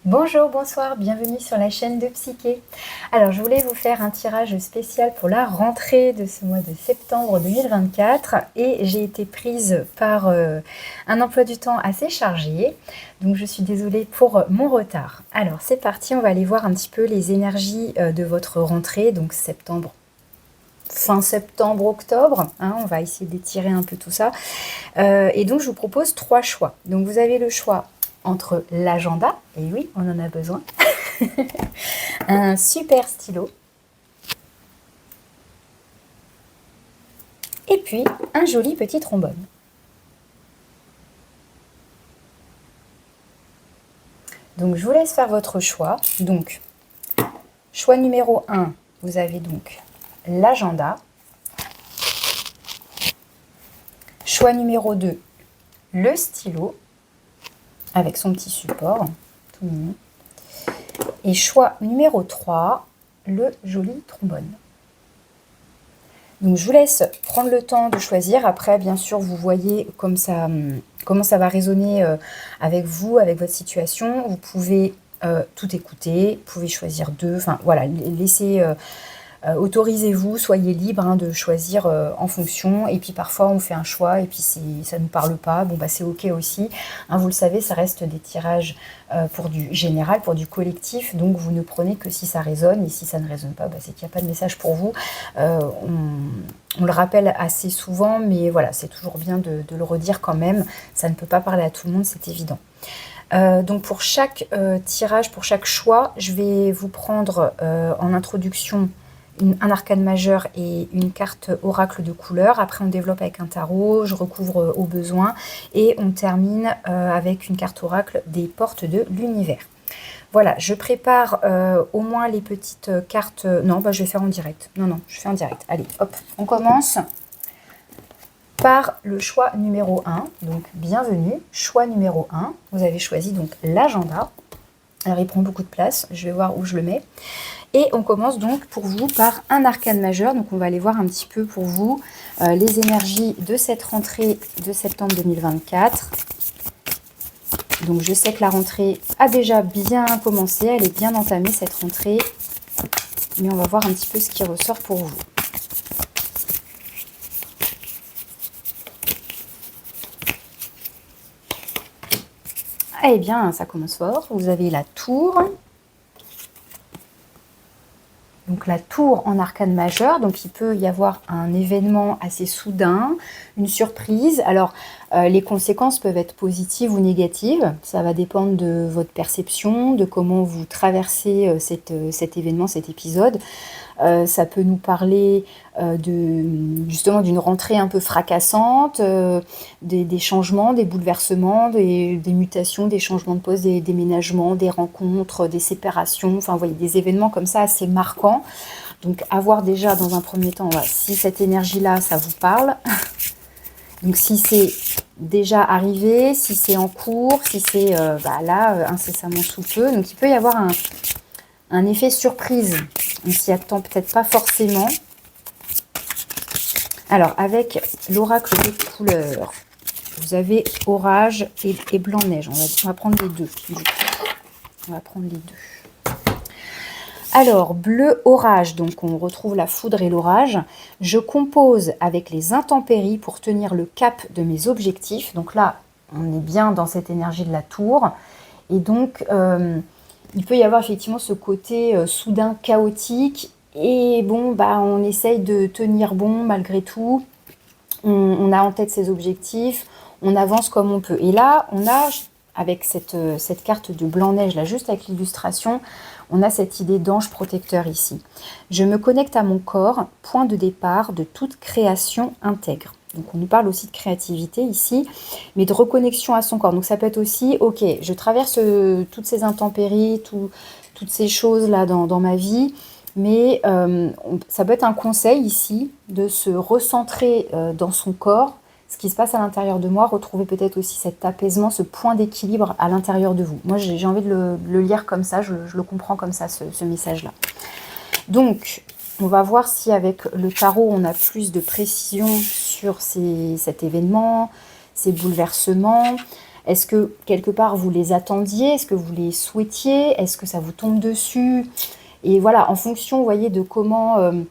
Bonjour, bonsoir, bienvenue sur la chaîne de Psyché. Alors, je voulais vous faire un tirage spécial pour la rentrée de ce mois de septembre 2024 et j'ai été prise par un emploi du temps assez chargé, donc je suis désolée pour mon retard. Alors, c'est parti, on va aller voir un petit peu les énergies de votre rentrée, donc septembre. Fin septembre, octobre, hein, on va essayer d'étirer un peu tout ça. Et donc, je vous propose 3 choix. Donc, vous avez le choix entre l'agenda, et oui, on en a besoin, un super stylo, et puis un joli petit trombone. Donc, je vous laisse faire votre choix. Donc, choix numéro 1, vous avez donc l'agenda. Choix numéro 2, le stylo, avec son petit support, tout mignon. Et choix numéro 3, le joli trombone. Donc je vous laisse prendre le temps de choisir. Après, bien sûr, vous voyez comment ça va résonner avec vous, avec votre situation. Vous pouvez tout écouter, vous pouvez choisir 2. Enfin voilà, laissez... autorisez-vous, soyez libre de choisir en fonction. Et puis parfois on fait un choix et puis ça ne nous parle pas, bon bah c'est ok aussi. Vous le savez, ça reste des tirages pour du général, pour du collectif, donc vous ne prenez que si ça résonne, et si ça ne résonne pas, c'est qu'il n'y a pas de message pour vous. On le rappelle assez souvent, mais voilà, c'est toujours bien de le redire quand même. Ça ne peut pas parler à tout le monde, c'est évident. Donc pour chaque tirage, pour chaque choix, je vais vous prendre en introduction un arcane majeur et une carte oracle de couleur. Après, on développe avec un tarot, je recouvre au besoin et on termine avec une carte oracle des portes de l'univers. Voilà, je prépare au moins les petites cartes. Non, je vais faire en direct. Non, je fais en direct. Allez, hop, on commence par le choix numéro 1. Donc, bienvenue. Choix numéro 1. Vous avez choisi donc l'agenda. Alors, il prend beaucoup de place. Je vais voir où je le mets. Et on commence donc pour vous par un arcane majeur. Donc on va aller voir un petit peu pour vous les énergies de cette rentrée de septembre 2024. Donc je sais que la rentrée a déjà bien commencé, elle est bien entamée cette rentrée. Mais on va voir un petit peu ce qui ressort pour vous. Eh bien, ça commence fort. Vous avez la tour. Donc la tour en arcane majeur, donc il peut y avoir un événement assez soudain, une surprise. Alors les conséquences peuvent être positives ou négatives, ça va dépendre de votre perception, de comment vous traversez cet événement, cet épisode. Ça peut nous parler justement d'une rentrée un peu fracassante, des changements, des bouleversements, des mutations, des changements de poste, des déménagements, des rencontres, des séparations, enfin vous voyez, des événements comme ça assez marquants. Donc à voir déjà dans un premier temps, voilà, si cette énergie-là, ça vous parle. Donc si c'est déjà arrivé, si c'est en cours, si c'est là, incessamment sous peu. Donc il peut y avoir un effet surprise. On s'y attend peut-être pas forcément. Alors, avec l'oracle de couleur, vous avez orage et blanc-neige. On va prendre les deux. On va prendre les deux. Alors, bleu orage, donc on retrouve la foudre et l'orage. Je compose avec les intempéries pour tenir le cap de mes objectifs. Donc là, on est bien dans cette énergie de la tour. Et donc, il peut y avoir effectivement ce côté soudain chaotique. Et bon, on essaye de tenir bon malgré tout. On a en tête ses objectifs. On avance comme on peut. Et là, on a, avec cette carte de blanc-neige, là, juste avec l'illustration, on a cette idée d'ange protecteur ici. Je me connecte à mon corps, point de départ de toute création intègre. Donc on nous parle aussi de créativité ici, mais de reconnexion à son corps. Donc ça peut être aussi, ok, je traverse toutes ces intempéries, toutes ces choses-là dans ma vie, mais ça peut être un conseil ici de se recentrer dans son corps, ce qui se passe à l'intérieur de moi, retrouver peut-être aussi cet apaisement, ce point d'équilibre à l'intérieur de vous. Moi, j'ai envie de le lire comme ça, je le comprends comme ça, ce message-là. Donc, on va voir si avec le tarot, on a plus de précision sur cet événement, ces bouleversements. Est-ce que quelque part vous les attendiez? Est-ce que vous les souhaitiez? Est-ce que ça vous tombe dessus? Et voilà, en fonction, vous voyez, de comment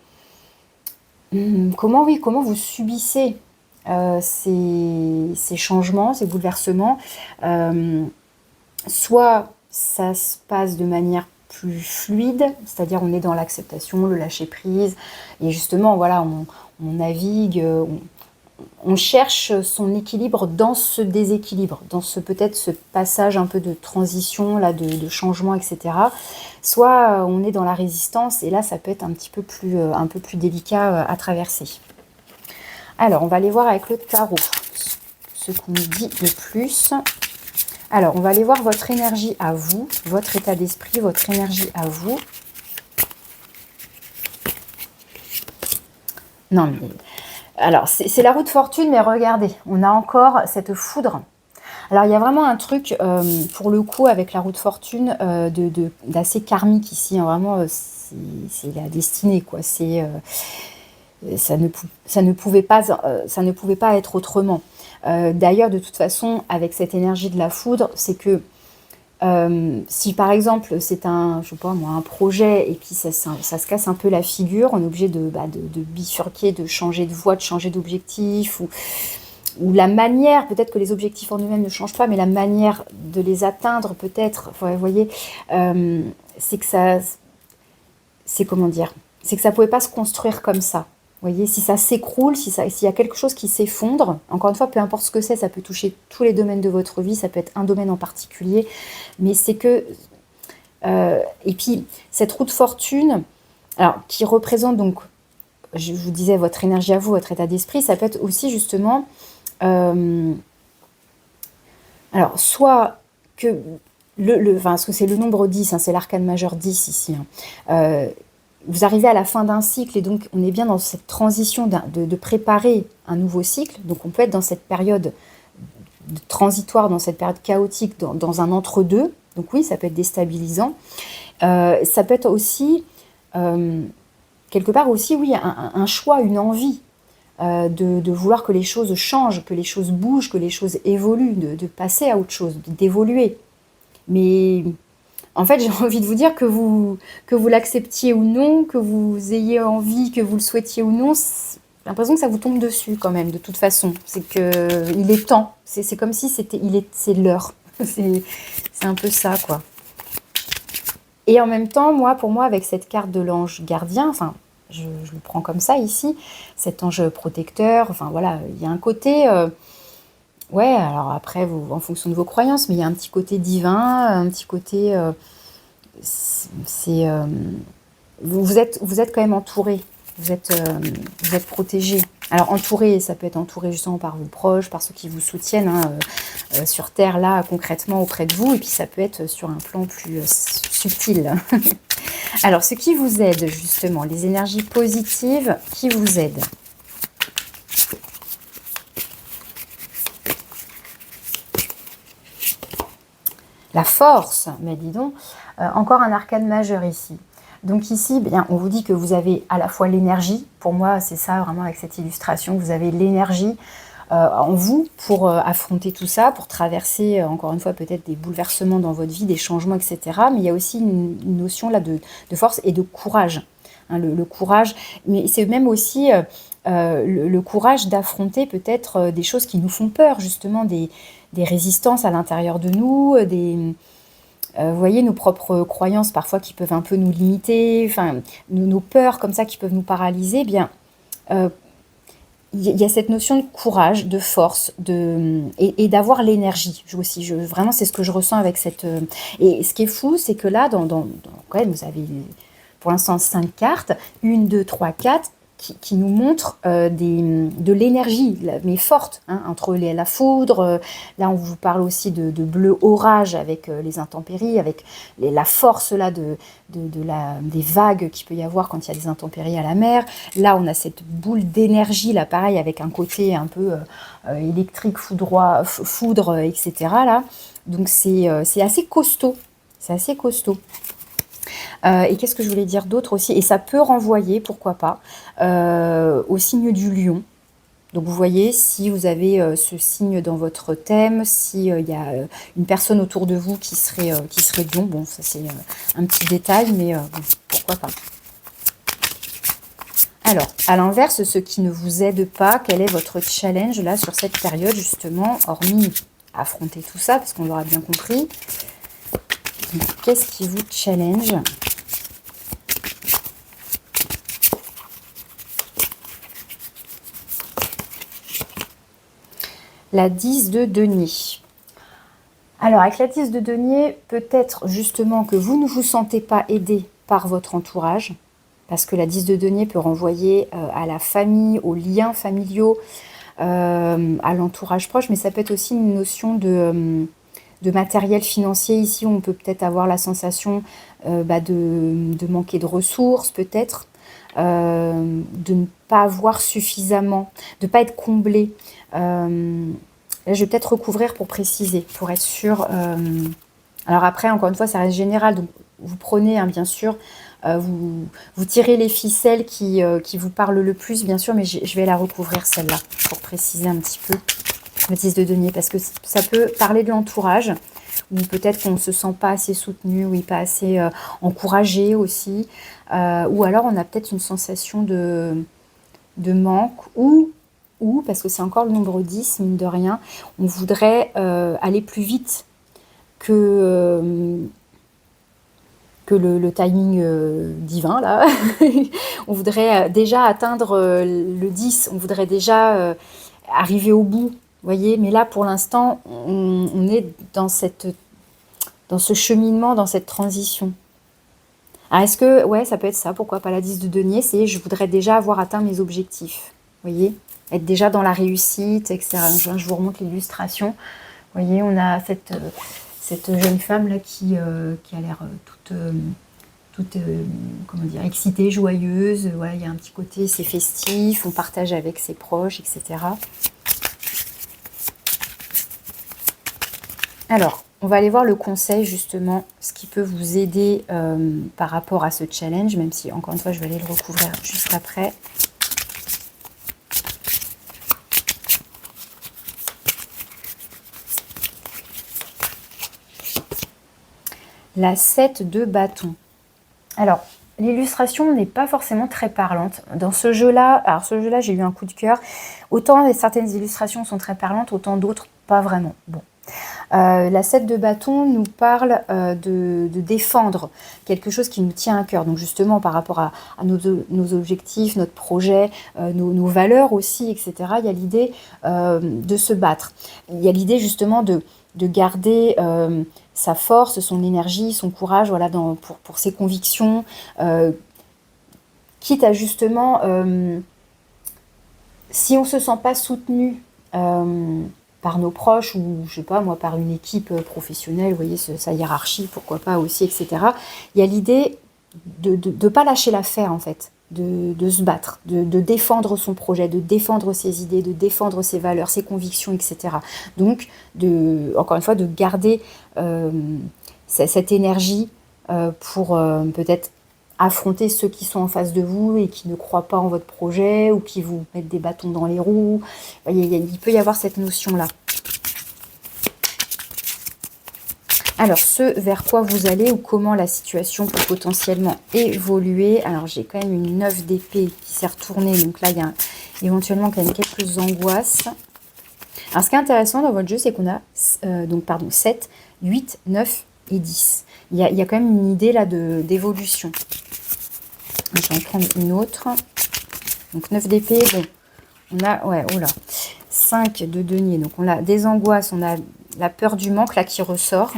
vous subissez ces changements, ces bouleversements. Soit ça se passe de manière plus fluide, c'est-à-dire on est dans l'acceptation, le lâcher prise, et justement voilà, on navigue, on cherche son équilibre dans ce déséquilibre, dans peut-être ce passage un peu de transition, là, de changement, etc. Soit on est dans la résistance, et là ça peut être un peu plus délicat à traverser. Alors on va aller voir avec le tarot ce qu'on nous dit le plus. Alors, on va aller voir votre énergie à vous, votre état d'esprit, votre énergie à vous. Non, mais... Alors, c'est la roue de fortune, mais regardez, on a encore cette foudre. Alors, il y a vraiment un truc, pour le coup, avec la roue de fortune, d'assez karmique ici. Hein, vraiment, c'est la destinée, quoi. Ça ne pouvait pas être autrement. D'ailleurs, de toute façon, avec cette énergie de la foudre, c'est que si par exemple c'est je sais pas moi, un projet et puis ça se casse un peu la figure, on est obligé de bifurquer, de changer de voie, de changer d'objectif, ou la manière, peut-être que les objectifs en eux-mêmes ne changent pas, mais la manière de les atteindre peut-être, vous voyez, c'est que c'est comment dire, c'est que ça pouvait pas se construire comme ça. Vous voyez, si ça s'écroule, s'il y a quelque chose qui s'effondre, encore une fois, peu importe ce que c'est, ça peut toucher tous les domaines de votre vie, ça peut être un domaine en particulier, mais c'est que... et puis, cette roue de fortune, alors, qui représente donc, je vous disais, votre énergie à vous, votre état d'esprit, ça peut être aussi justement... alors, soit que... parce que c'est le nombre 10, hein, c'est l'arcane majeur 10 ici, hein, vous arrivez à la fin d'un cycle et donc on est bien dans cette transition de préparer un nouveau cycle. Donc on peut être dans cette période transitoire, dans cette période chaotique, dans un entre-deux. Donc oui, ça peut être déstabilisant. Ça peut être aussi, quelque part aussi, oui, un choix, une envie de vouloir que les choses changent, que les choses bougent, que les choses évoluent, de passer à autre chose, d'évoluer. Mais... En fait, j'ai envie de vous dire que vous l'acceptiez ou non, que vous ayez envie, que vous le souhaitiez ou non, j'ai l'impression que ça vous tombe dessus quand même, de toute façon. C'est qu'il est temps. C'est comme si c'est l'heure. C'est un peu ça, quoi. Et en même temps, pour moi, avec cette carte de l'ange gardien, enfin, je le prends comme ça ici, cet ange protecteur, enfin voilà, il y a un côté... ouais, alors après, en fonction de vos croyances, mais il y a un petit côté divin, un petit côté... vous êtes quand même entouré, vous êtes protégé. Alors entouré, ça peut être entouré justement par vos proches, par ceux qui vous soutiennent hein, sur Terre, là, concrètement auprès de vous, et puis ça peut être sur un plan plus subtil. Alors, ce qui vous aide justement, les énergies positives qui vous aident. La force, mais dis donc, encore un arcane majeur ici. Donc ici, bien, on vous dit que vous avez à la fois l'énergie, pour moi c'est ça vraiment avec cette illustration, vous avez l'énergie en vous pour affronter tout ça, pour traverser encore une fois peut-être des bouleversements dans votre vie, des changements, etc. Mais il y a aussi une notion là de force et de courage. Hein, le courage, mais c'est même aussi le courage d'affronter peut-être des choses qui nous font peur, justement des résistances à l'intérieur de nous, vous voyez, nos propres croyances parfois qui peuvent un peu nous limiter, enfin, nos peurs comme ça qui peuvent nous paralyser, eh bien, y a cette notion de courage, de force, et d'avoir l'énergie. Vraiment, c'est ce que je ressens avec cette... et ce qui est fou, c'est que là, quand même, vous avez pour l'instant 5 cartes, 1, 2, 3, 4, qui nous montrent de l'énergie, mais forte, hein, entre la foudre, là on vous parle aussi de bleu orage avec les intempéries, avec la force là des vagues qu'il peut y avoir quand il y a des intempéries à la mer. Là on a cette boule d'énergie, là pareil, avec un côté un peu électrique, foudre, etc. Là. Donc c'est assez costaud, c'est assez costaud. Et qu'est-ce que je voulais dire d'autre aussi? Et ça peut renvoyer, pourquoi pas, au signe du lion. Donc vous voyez, si vous avez ce signe dans votre thème, si il y a une personne autour de vous qui serait Lion, bon ça c'est un petit détail, mais bon, pourquoi pas. Alors, à l'inverse, ce qui ne vous aide pas, quel est votre challenge là sur cette période justement, hormis affronter tout ça, parce qu'on l'aura bien compris. Qu'est-ce qui vous challenge ? La 10 de denier. Alors, avec la 10 de denier, peut-être justement que vous ne vous sentez pas aidé par votre entourage, parce que la 10 de denier peut renvoyer à la famille, aux liens familiaux, à l'entourage proche, mais ça peut être aussi une notion de matériel financier. Ici, on peut peut-être avoir la sensation de manquer de ressources, peut-être, de ne pas avoir suffisamment, de ne pas être comblé. Là, je vais peut-être recouvrir pour préciser, pour être sûr. Alors après, encore une fois, ça reste général, donc vous prenez, hein, bien sûr, vous tirez les ficelles qui vous parlent le plus, bien sûr, mais je vais la recouvrir, celle-là, pour préciser un petit peu le 10 de denier, parce que ça peut parler de l'entourage, ou peut-être qu'on ne se sent pas assez soutenu, oui, pas assez encouragé aussi, ou alors on a peut-être une sensation de manque, ou parce que c'est encore le nombre 10, mine de rien, on voudrait aller plus vite que le timing divin, là. On voudrait déjà atteindre le 10, on voudrait déjà arriver au bout, vous voyez. Mais là, pour l'instant, on est dans ce cheminement, dans cette transition. Alors, est-ce que, ouais, ça peut être ça, pourquoi pas la 10 de denier, c'est je voudrais déjà avoir atteint mes objectifs, vous voyez, être déjà dans la réussite, etc. Je vous remonte l'illustration. Vous voyez, on a cette jeune femme là qui a l'air toute comment dire, excitée, joyeuse. Voilà, il y a un petit côté, c'est festif, on partage avec ses proches, etc. Alors, on va aller voir le conseil justement, ce qui peut vous aider par rapport à ce challenge, même si encore une fois je vais aller le recouvrir juste après. La 7 de bâton. Alors, l'illustration n'est pas forcément très parlante. Dans ce jeu-là, j'ai eu un coup de cœur. Autant certaines illustrations sont très parlantes, autant d'autres pas vraiment. Bon. La 7 de bâton nous parle de défendre quelque chose qui nous tient à cœur. Donc justement par rapport à nos objectifs, notre projet, nos valeurs aussi, etc. Il y a l'idée de se battre. Il y a l'idée justement de garder sa force, son énergie, son courage, voilà, pour ses convictions, quitte à justement, si on ne se sent pas soutenu par nos proches ou, je sais pas moi, par une équipe professionnelle, vous voyez, sa hiérarchie, pourquoi pas aussi, etc. Il y a l'idée de ne pas lâcher l'affaire, en fait, de se battre, de défendre son projet, de défendre ses idées, de défendre ses valeurs, ses convictions, etc. Donc, encore une fois, de garder cette énergie pour peut-être affronter ceux qui sont en face de vous et qui ne croient pas en votre projet ou qui vous mettent des bâtons dans les roues. Il peut y avoir cette notion-là. Alors, ce vers quoi vous allez ou comment la situation peut potentiellement évoluer. Alors, j'ai quand même une 9 d'épée qui s'est retournée. Donc là, il y a éventuellement quand même quelques angoisses. Alors, ce qui est intéressant dans votre jeu, c'est qu'on a 7, 8, 9 et 10. Il y a quand même une idée là d'évolution. Je vais en prendre une autre. Donc 9 d'épée, bon, on a, ouais, oh là, 5 de denier. Donc on a des angoisses, on a la peur du manque là qui ressort.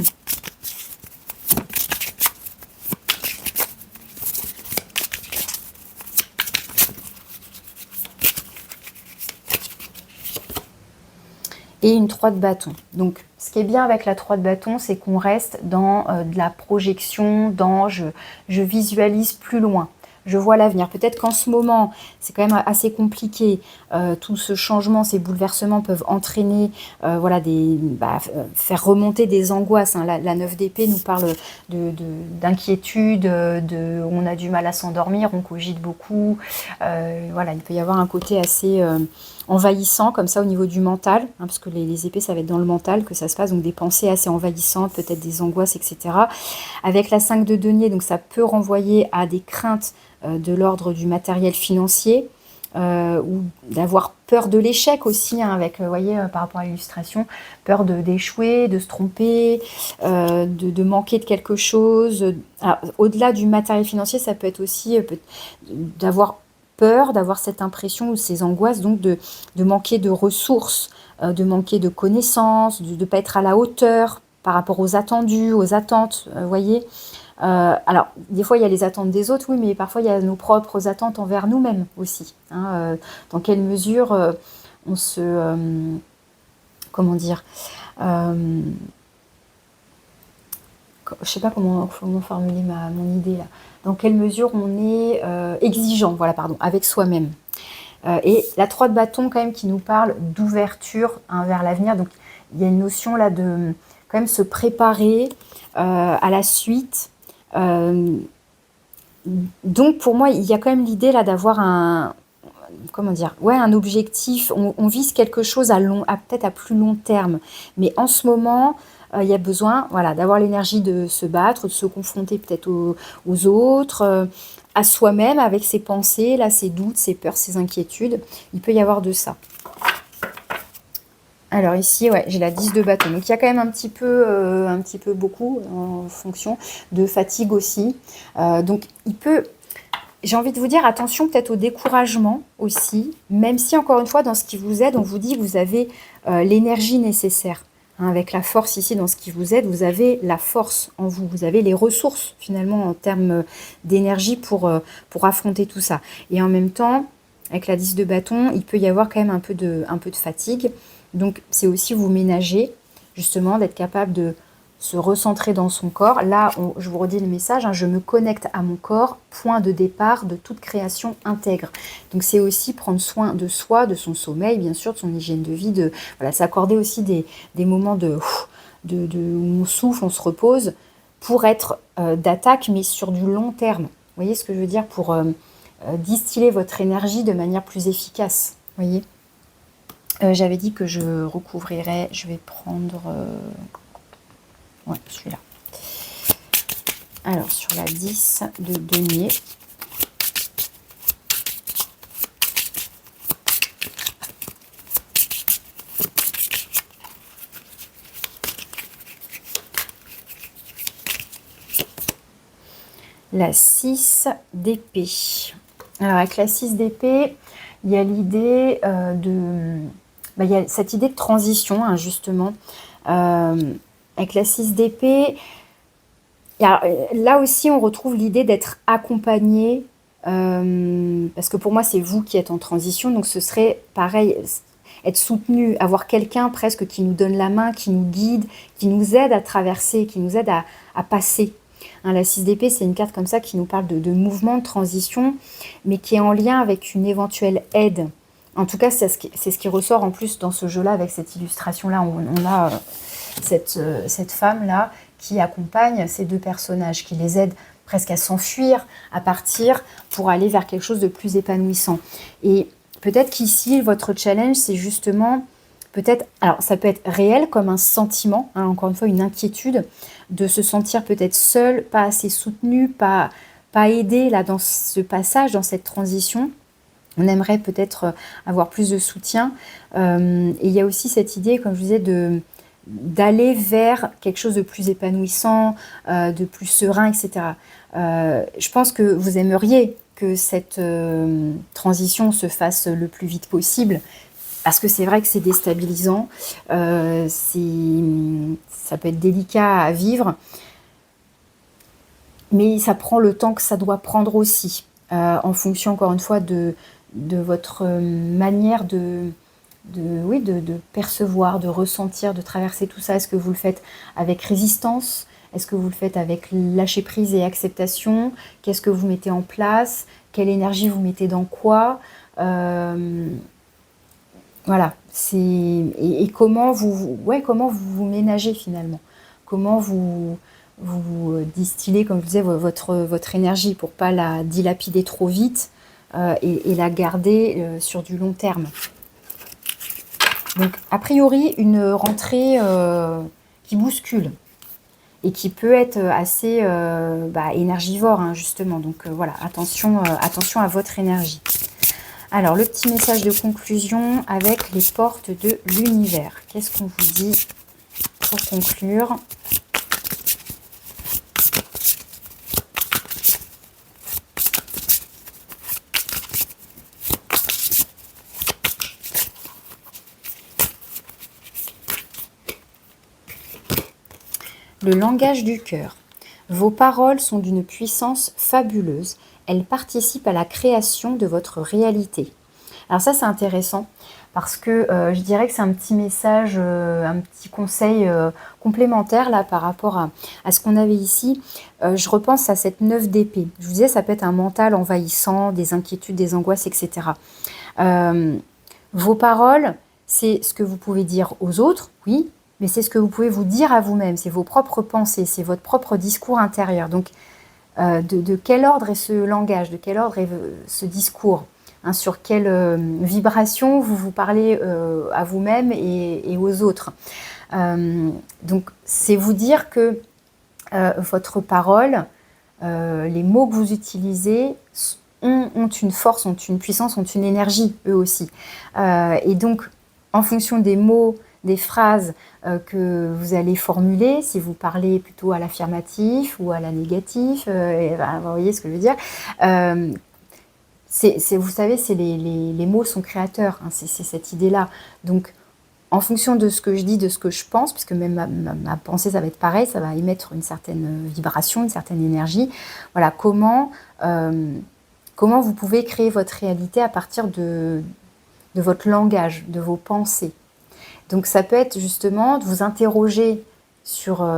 Et une 3 de bâton. Donc, ce qui est bien avec la 3 de bâton, c'est qu'on reste dans de la projection, dans je visualise plus loin. Je vois l'avenir. Peut-être qu'en ce moment, c'est quand même assez compliqué. Tout ce changement, ces bouleversements peuvent entraîner, voilà, faire remonter des angoisses. Hein. La 9 d'épée nous parle d'inquiétude, on a du mal à s'endormir, on cogite beaucoup. Voilà, il peut y avoir un côté assez envahissant comme ça au niveau du mental, hein, parce que les épées ça va être dans le mental que ça se passe, donc des pensées assez envahissantes, peut-être des angoisses, etc. Avec la 5 de denier, donc ça peut renvoyer à des craintes de l'ordre du matériel financier, ou d'avoir peur de l'échec aussi, hein, avec, vous voyez, par rapport à l'illustration, peur d'échouer, de se tromper, de manquer de quelque chose. Alors, au-delà du matériel financier, ça peut être aussi d'avoir peur, d'avoir cette impression ou ces angoisses, donc de manquer de ressources, de manquer de connaissances, de ne pas être à la hauteur par rapport aux attendus, aux attentes, vous voyez. Alors, des fois, il y a les attentes des autres, oui, mais parfois, il y a nos propres attentes envers nous-mêmes aussi, hein. Dans quelle mesure on se... comment dire je sais pas comment formuler mon idée là. Dans quelle mesure on est exigeant, voilà, pardon, avec soi-même. Et la 3 de bâton, quand même, qui nous parle d'ouverture, hein, vers l'avenir. Donc, il y a une notion là de quand même se préparer à la suite. Donc, pour moi, il y a quand même l'idée là d'avoir comment dire, ouais, un objectif. On vise quelque chose peut-être à plus long terme. Mais en ce moment, il y a besoin, voilà, d'avoir l'énergie de se battre, de se confronter peut-être aux autres, à soi-même avec ses pensées, là, ses doutes, ses peurs, ses inquiétudes. Il peut y avoir de ça. Alors ici, ouais, j'ai la 10 de bâton. Donc il y a quand même un petit peu beaucoup en fonction de fatigue aussi. Donc j'ai envie de vous dire, attention peut-être au découragement aussi, même si encore une fois, dans ce qui vous aide, on vous dit que vous avez l'énergie nécessaire. Hein, avec la force ici, dans ce qui vous aide, vous avez la force en vous. Vous avez les ressources finalement en termes d'énergie pour affronter tout ça. Et en même temps, avec la 10 de bâton, il peut y avoir quand même un peu de fatigue. Donc c'est aussi vous ménager, justement, d'être capable de se recentrer dans son corps. Là, je vous redis le message, hein, je me connecte à mon corps, point de départ de toute création intègre. Donc c'est aussi prendre soin de soi, de son sommeil, bien sûr, de son hygiène de vie, voilà, s'accorder aussi des moments où on souffle, on se repose, pour être d'attaque, mais sur du long terme. Vous voyez ce que je veux dire? Pour distiller votre énergie de manière plus efficace. Vous voyez? J'avais dit que je recouvrirais, je vais prendre... ouais, celui-là. Alors, sur la 10 de denier. La 6 d'épée. Alors, avec la 6 d'épée, il y a l'idée il y a cette idée de transition, hein, justement. Avec la 6 d'épée, là aussi, on retrouve l'idée d'être accompagné, parce que pour moi, c'est vous qui êtes en transition, donc ce serait pareil, être soutenu, avoir quelqu'un presque qui nous donne la main, qui nous guide, qui nous aide à traverser, qui nous aide à passer. Hein, la 6 d'épée, c'est une carte comme ça qui nous parle de mouvement, de transition, mais qui est en lien avec une éventuelle aide. En tout cas, c'est ce qui ressort en plus dans ce jeu-là, avec cette illustration-là. On a cette femme-là qui accompagne ces deux personnages, qui les aide presque à s'enfuir, à partir, pour aller vers quelque chose de plus épanouissant. Et peut-être qu'ici, votre challenge, c'est justement, alors ça peut être réel comme un sentiment, hein, encore une fois, une inquiétude, de se sentir peut-être seul, pas assez soutenu, pas aidé là, dans ce passage, dans cette transition. On aimerait peut-être avoir plus de soutien. Et il y a aussi cette idée, comme je vous disais, d'aller vers quelque chose de plus épanouissant, de plus serein, etc. Je pense que vous aimeriez que cette transition se fasse le plus vite possible, parce que c'est vrai que c'est déstabilisant, ça peut être délicat à vivre, mais ça prend le temps que ça doit prendre aussi, en fonction, encore une fois, de votre manière de percevoir, de ressentir, de traverser tout ça. Est-ce que vous le faites avec résistance? Est-ce que vous le faites avec lâcher prise et acceptation? Qu'est-ce que vous mettez en place? Quelle énergie vous mettez dans quoi? Voilà. Et comment vous vous ménagez finalement? Comment vous distillez, comme je disais, votre énergie pour pas la dilapider trop vite, et la garder sur du long terme. Donc, a priori, une rentrée qui bouscule et qui peut être assez énergivore, hein, justement. Donc, voilà, attention à votre énergie. Alors, le petit message de conclusion avec les portes de l'univers. Qu'est-ce qu'on vous dit pour conclure ? Le langage du cœur. Vos paroles sont d'une puissance fabuleuse. Elles participent à la création de votre réalité. Alors ça, c'est intéressant parce que je dirais que c'est un petit message, un petit conseil complémentaire là par rapport à ce qu'on avait ici. Je repense à cette 9 d'épée. Je vous disais, ça peut être un mental envahissant, des inquiétudes, des angoisses, etc. Vos paroles, c'est ce que vous pouvez dire aux autres, oui, mais c'est ce que vous pouvez vous dire à vous-même. C'est vos propres pensées, c'est votre propre discours intérieur. Donc, de quel ordre est ce langage? De quel ordre est ce discours, hein? Sur quelle vibration vous parlez à vous-même et aux autres? Donc, c'est vous dire que votre parole, les mots que vous utilisez ont une force, ont une puissance, ont une énergie, eux aussi. Et donc, en fonction des mots, des phrases que vous allez formuler, si vous parlez plutôt à l'affirmatif ou à la négatif, vous voyez ce que je veux dire, vous savez, les mots sont créateurs, hein, c'est cette idée-là. Donc, en fonction de ce que je dis, de ce que je pense, puisque même ma pensée, ça va être pareil, ça va émettre une certaine vibration, une certaine énergie. Voilà, comment vous pouvez créer votre réalité à partir de votre langage, de vos pensées. Donc ça peut être justement de vous interroger sur,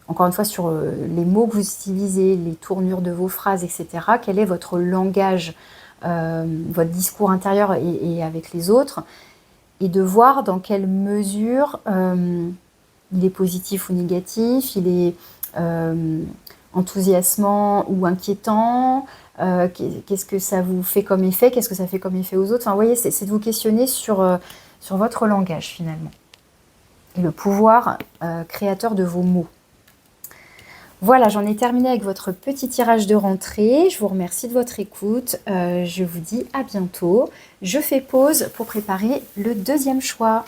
encore une fois, sur les mots que vous utilisez, les tournures de vos phrases, etc. Quel est votre langage, votre discours intérieur et avec les autres, et de voir dans quelle mesure il est positif ou négatif, il est enthousiasmant ou inquiétant, qu'est-ce que ça vous fait comme effet, qu'est-ce que ça fait comme effet aux autres. Enfin, vous voyez, c'est de vous questionner sur votre langage finalement et le pouvoir créateur de vos mots. Voilà, j'en ai terminé avec votre petit tirage de rentrée. Je vous remercie de votre écoute. Je vous dis à bientôt. Je fais pause pour préparer le deuxième choix.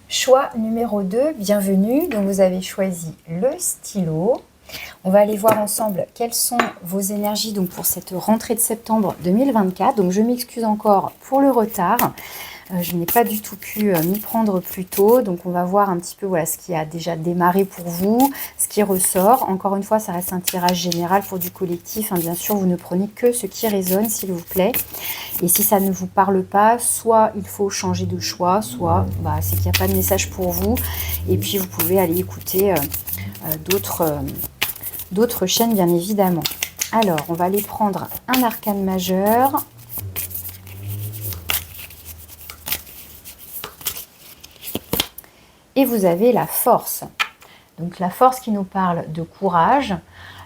Choix numéro 2, bienvenue. Donc vous avez choisi le stylo. On va aller voir ensemble quelles sont vos énergies donc pour cette rentrée de septembre 2024. Donc je m'excuse encore pour le retard. Je n'ai pas du tout pu m'y prendre plus tôt. Donc on va voir un petit peu voilà, ce qui a déjà démarré pour vous, ce qui ressort. Encore une fois, ça reste un tirage général pour du collectif, hein. Bien sûr, vous ne prenez que ce qui résonne, s'il vous plaît. Et si ça ne vous parle pas, soit il faut changer de choix, soit c'est qu'il n'y a pas de message pour vous. Et puis vous pouvez aller écouter d'autres chaînes, bien évidemment. Alors, on va aller prendre un arcane majeur. Et vous avez la force. Donc la force qui nous parle de courage.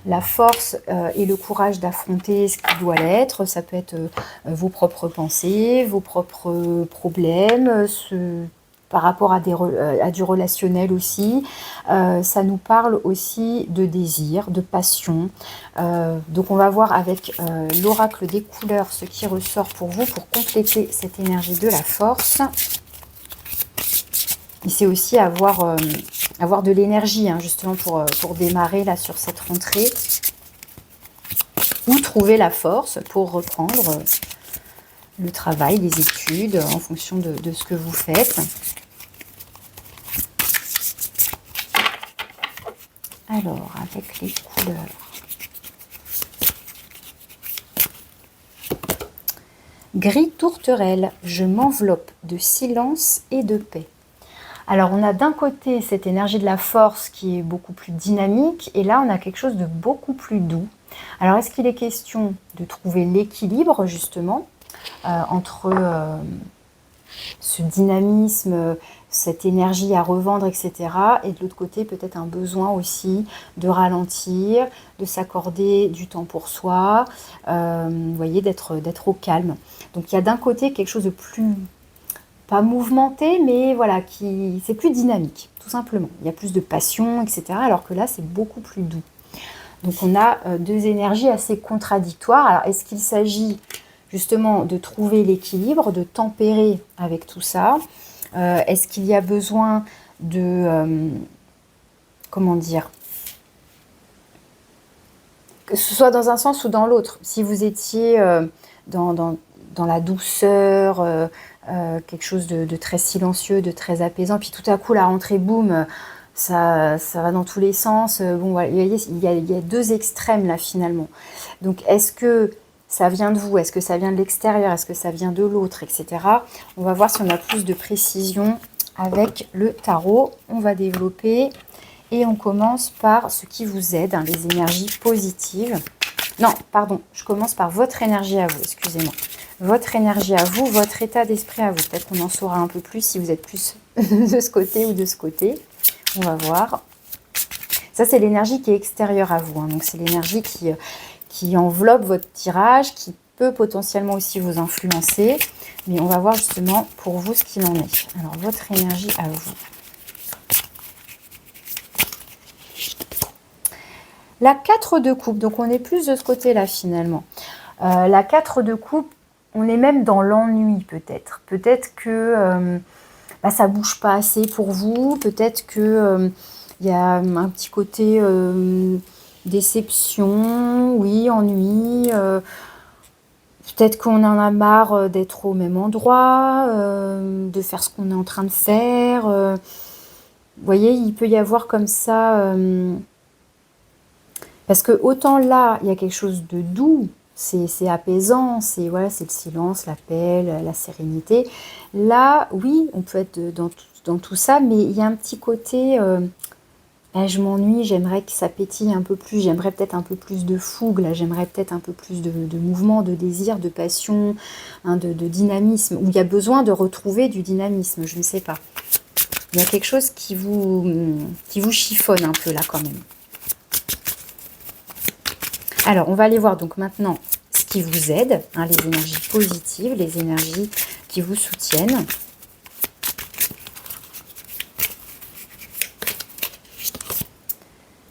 La force et le courage d'affronter ce qui doit l'être. Ça peut être vos propres pensées, vos propres problèmes, par rapport à du relationnel aussi. Ça nous parle aussi de désir, de passion. Donc on va voir avec l'oracle des couleurs ce qui ressort pour vous pour compléter cette énergie de la force. Et c'est aussi avoir de l'énergie, hein, justement pour démarrer là sur cette rentrée. Ou trouver la force pour reprendre le travail, les études, en fonction de ce que vous faites. Alors, avec les couleurs. Gris tourterelle, je m'enveloppe de silence et de paix. Alors, on a d'un côté cette énergie de la force qui est beaucoup plus dynamique, et là, on a quelque chose de beaucoup plus doux. Alors, est-ce qu'il est question de trouver l'équilibre, justement, entre ce dynamisme, cette énergie à revendre, etc. Et de l'autre côté, peut-être un besoin aussi de ralentir, de s'accorder du temps pour soi, vous voyez, d'être au calme. Donc il y a d'un côté quelque chose de plus, pas mouvementé, mais voilà, c'est plus dynamique, tout simplement. Il y a plus de passion, etc. Alors que là, c'est beaucoup plus doux. Donc on a deux énergies assez contradictoires. Alors est-ce qu'il s'agit justement de trouver l'équilibre, de tempérer avec tout ça? Est-ce qu'il y a besoin de... comment dire? Que ce soit dans un sens ou dans l'autre. Si vous étiez dans la douceur, quelque chose de très silencieux, de très apaisant, puis tout à coup la rentrée, boum, ça va dans tous les sens. Bon, voilà, il y a deux extrêmes là finalement. Donc est-ce que ça vient de vous? Est-ce que ça vient de l'extérieur? Est-ce que ça vient de l'autre, etc. On va voir si on a plus de précision avec le tarot. On va développer et on commence par ce qui vous aide, hein, les énergies positives. Non, pardon, je commence par votre énergie à vous, excusez-moi. Votre énergie à vous, votre état d'esprit à vous. Peut-être qu'on en saura un peu plus si vous êtes plus de ce côté ou de ce côté. On va voir. Ça, c'est l'énergie qui est extérieure à vous, hein. Donc, c'est l'énergie qui enveloppe votre tirage, qui peut potentiellement aussi vous influencer. Mais on va voir justement pour vous ce qu'il en est. Alors, votre énergie à vous. La 4 de coupe, donc on est plus de ce côté-là finalement. La 4 de coupe, on est même dans l'ennui peut-être. Peut-être que ça bouge pas assez pour vous. Peut-être que y a un petit côté déception, oui, ennui. Peut-être qu'on en a marre d'être au même endroit, de faire ce qu'on est en train de faire. Vous voyez, il peut y avoir comme ça... parce que autant là, il y a quelque chose de doux, c'est apaisant, c'est voilà, c'est le silence, la paix, la sérénité. Là, oui, on peut être dans tout ça, mais il y a un petit côté, je m'ennuie, j'aimerais que ça pétille un peu plus, j'aimerais peut-être un peu plus de fougue, là, j'aimerais peut-être un peu plus de mouvement, de désir, de passion, hein, de dynamisme, où il y a besoin de retrouver du dynamisme, je ne sais pas. Il y a quelque chose qui vous chiffonne un peu là quand même. Alors, on va aller voir donc maintenant ce qui vous aide, hein, les énergies positives, les énergies qui vous soutiennent.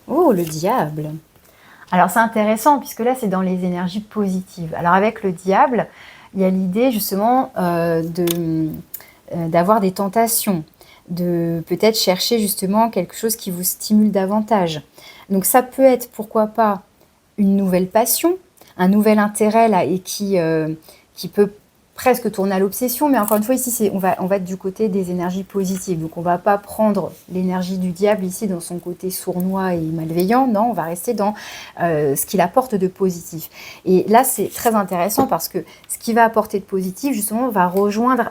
Oh, le diable! Alors, c'est intéressant puisque là, c'est dans les énergies positives. Alors, avec le diable, il y a l'idée justement d'avoir des tentations, de peut-être chercher justement quelque chose qui vous stimule davantage. Donc, ça peut être, pourquoi pas, une nouvelle passion, un nouvel intérêt là et qui peut presque tourner à l'obsession, mais encore une fois ici on va être du côté des énergies positives, donc on va pas prendre l'énergie du diable ici dans son côté sournois et malveillant, non, on va rester dans ce qu'il apporte de positif. Et là c'est très intéressant parce que ce qui va apporter de positif justement va rejoindre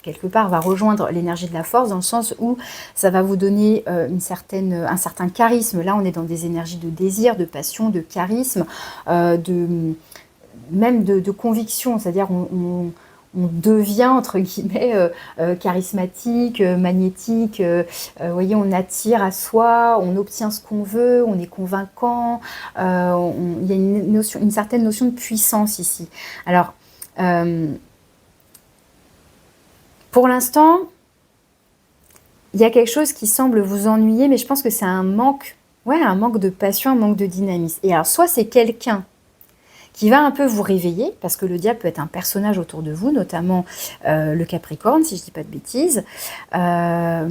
quelque part, va rejoindre l'énergie de la force dans le sens où ça va vous donner un certain charisme. Là, on est dans des énergies de désir, de passion, de charisme, même de conviction. C'est-à-dire, on devient, entre guillemets, charismatique, magnétique. Vous voyez, on attire à soi, on obtient ce qu'on veut, on est convaincant. Il y a une certaine notion de puissance ici. Alors, pour l'instant, il y a quelque chose qui semble vous ennuyer, mais je pense que c'est un manque de passion, un manque de dynamisme. Et alors, soit c'est quelqu'un qui va un peu vous réveiller, parce que le diable peut être un personnage autour de vous, notamment le Capricorne, si je ne dis pas de bêtises. À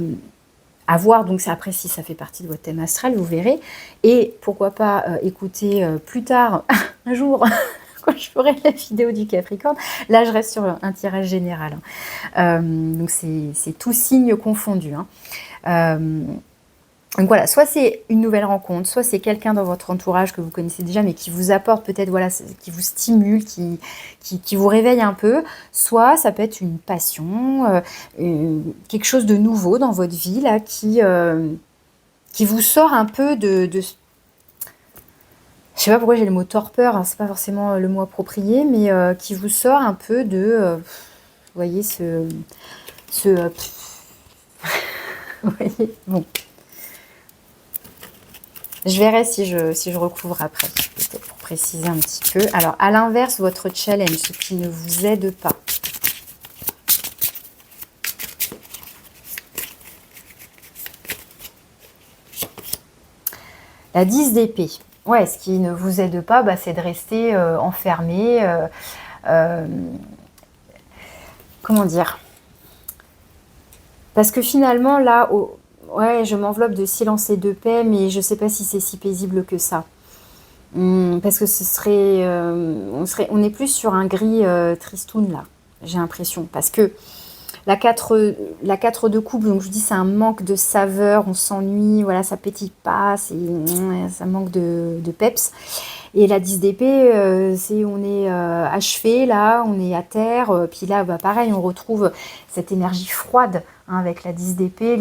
voir, donc c'est après si ça fait partie de votre thème astral, vous verrez. Et pourquoi pas écouter plus tard, un jour... quand je ferai la vidéo du Capricorne. Là, je reste sur un tirage général. Donc, c'est tout signe confondu. Donc voilà, soit c'est une nouvelle rencontre, soit c'est quelqu'un dans votre entourage que vous connaissez déjà, mais qui vous apporte peut-être, voilà, qui vous stimule, qui vous réveille un peu. Soit ça peut être une passion, quelque chose de nouveau dans votre vie, là, qui vous sort un peu de je sais pas pourquoi j'ai le mot torpeur, hein, c'est pas forcément le mot approprié, mais qui vous sort un peu de Vous voyez ce vous voyez, bon. Je verrai si je recouvre après, peut-être pour préciser un petit peu. Alors, à l'inverse, votre challenge, ce qui ne vous aide pas. La 10 d'épée. Ouais, ce qui ne vous aide pas, bah, c'est de rester enfermé. Comment dire? Parce que finalement, là, ouais, je m'enveloppe de silence et de paix, mais je ne sais pas si c'est si paisible que ça. Parce que ce serait, on est plus sur un gris tristoun, là, j'ai l'impression. Parce que la 4 de coupe, donc je vous dis, c'est un manque de saveur, on s'ennuie, voilà, ça pétille pas, ça manque de peps. Et la 10 d'épée, on est achevé, là, on est à terre. Puis là, bah, pareil, on retrouve cette énergie froide hein, avec la 10 d'épée,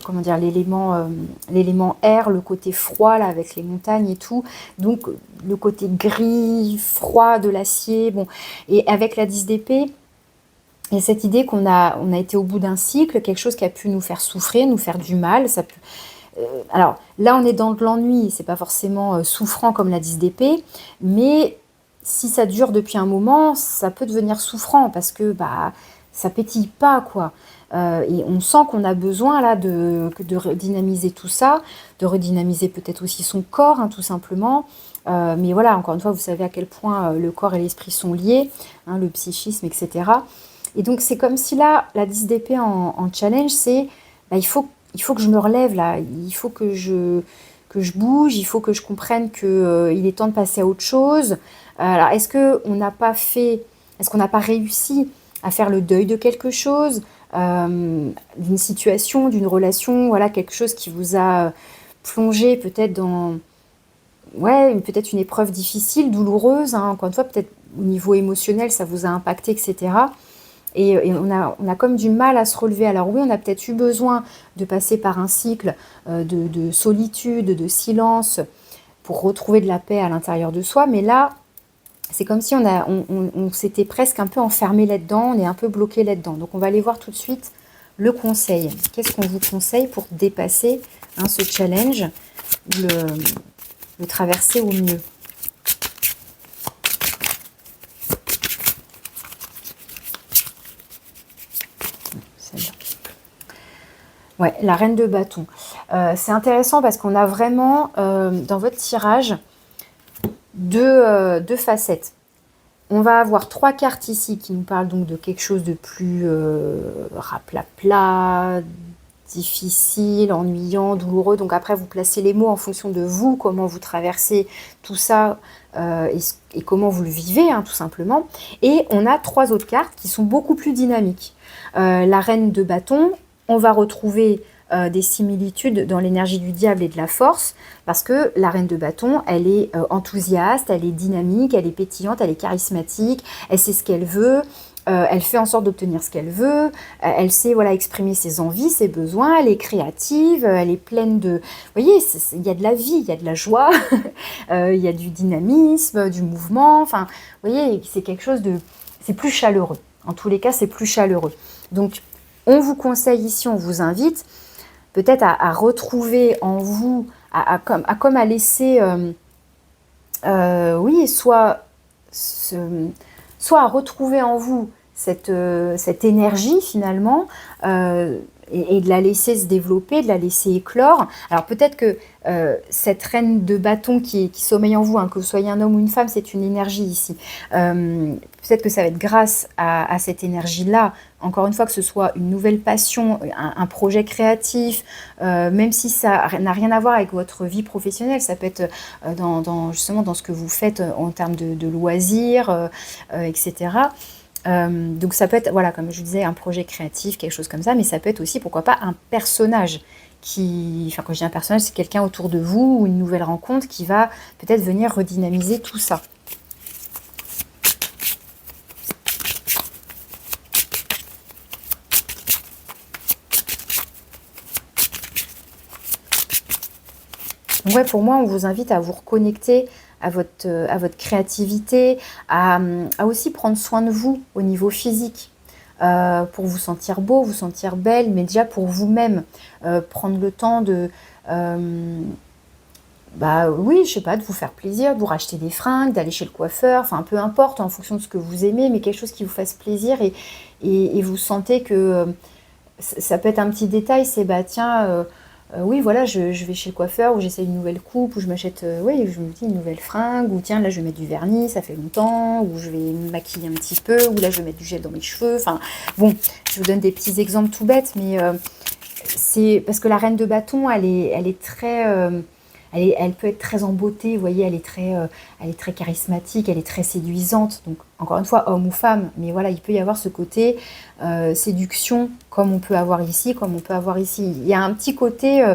comment dire, l'élément air, le côté froid, là, avec les montagnes et tout. Donc, le côté gris, froid de l'acier. Bon. Et avec la 10 d'épée, il y a cette idée on a été au bout d'un cycle, quelque chose qui a pu nous faire souffrir, nous faire du mal. Alors là, on est dans de l'ennui, c'est pas forcément souffrant comme la 10 d'épée, mais si ça dure depuis un moment, ça peut devenir souffrant parce que bah ça pétille pas quoi. Et on sent qu'on a besoin là de redynamiser tout ça, de redynamiser peut-être aussi son corps, hein, tout simplement. Mais voilà, encore une fois, vous savez à quel point le corps et l'esprit sont liés, hein, le psychisme, etc. Et donc c'est comme si là, la 10 d'épée en challenge, c'est bah, il faut que je me relève là, il faut que je bouge, il faut que je comprenne que, il est temps de passer à autre chose. Alors est-ce qu'on n'a pas réussi à faire le deuil de quelque chose, d'une situation, d'une relation, voilà, quelque chose qui vous a plongé peut-être dans ouais, peut-être une épreuve difficile, douloureuse, hein, encore une fois, peut-être au niveau émotionnel, ça vous a impacté, etc. Et on a comme du mal à se relever. Alors oui, on a peut-être eu besoin de passer par un cycle de solitude, de silence, pour retrouver de la paix à l'intérieur de soi. Mais là, c'est comme si on s'était presque un peu enfermé là-dedans, on est un peu bloqué là-dedans. Donc on va aller voir tout de suite le conseil. Qu'est-ce qu'on vous conseille pour dépasser hein, ce challenge, le traverser au mieux? Ouais, la reine de bâton. C'est intéressant parce qu'on a vraiment dans votre tirage deux facettes. On va avoir 3 cartes ici qui nous parlent donc de quelque chose de plus raplapla, difficile, ennuyant, douloureux. Donc après, vous placez les mots en fonction de vous, comment vous traversez tout ça et comment vous le vivez, hein, tout simplement. Et on a 3 autres cartes qui sont beaucoup plus dynamiques. La reine de bâton, on va retrouver des similitudes dans l'énergie du diable et de la force, parce que la reine de bâton, elle est enthousiaste, elle est dynamique, elle est pétillante, elle est charismatique, elle sait ce qu'elle veut, elle fait en sorte d'obtenir ce qu'elle veut, elle sait voilà, exprimer ses envies, ses besoins, elle est créative, elle est pleine de... Vous voyez, il y a de la vie, il y a de la joie, il y a du dynamisme, du mouvement, enfin, vous voyez, c'est quelque chose de... C'est plus chaleureux. En tous les cas, c'est plus chaleureux. Donc, on vous conseille ici, on vous invite peut-être à retrouver en vous, comme à laisser, oui, soit à retrouver en vous cette énergie finalement, et de la laisser se développer, de la laisser éclore. Alors peut-être que cette reine de bâton qui sommeille en vous, hein, que vous soyez un homme ou une femme, c'est une énergie ici. Peut-être que ça va être grâce à cette énergie-là, encore une fois, que ce soit une nouvelle passion, un projet créatif, même si ça n'a rien à voir avec votre vie professionnelle, ça peut être justement dans ce que vous faites en termes de loisirs, etc. Donc ça peut être, voilà, comme je vous disais, un projet créatif, quelque chose comme ça, mais ça peut être aussi, pourquoi pas, un personnage enfin quand je dis un personnage, c'est quelqu'un autour de vous ou une nouvelle rencontre qui va peut-être venir redynamiser tout ça. Donc ouais, pour moi, on vous invite à vous reconnecter à votre créativité, à aussi prendre soin de vous au niveau physique. Pour vous sentir beau, vous sentir belle, mais déjà pour vous-même, prendre le temps de, bah oui, je sais pas, de vous faire plaisir, de vous racheter des fringues, d'aller chez le coiffeur, enfin peu importe, en fonction de ce que vous aimez, mais quelque chose qui vous fasse plaisir et vous sentez que ça peut être un petit détail, c'est bah tiens, oui voilà, je vais chez le coiffeur, ou j'essaie une nouvelle coupe, ou je m'achète, oui, je me dis une nouvelle fringue, ou tiens là je vais mettre du vernis, ça fait longtemps, ou je vais me maquiller un petit peu, ou là je vais mettre du gel dans mes cheveux, enfin bon, je vous donne des petits exemples tout bêtes, mais c'est parce que la reine de bâton, elle est très, elle peut être très en beauté, vous voyez, elle est très charismatique, elle est très séduisante. Donc encore une fois, homme ou femme, mais voilà, il peut y avoir ce côté séduction, comme on peut avoir ici, comme on peut avoir ici. Il y a un petit côté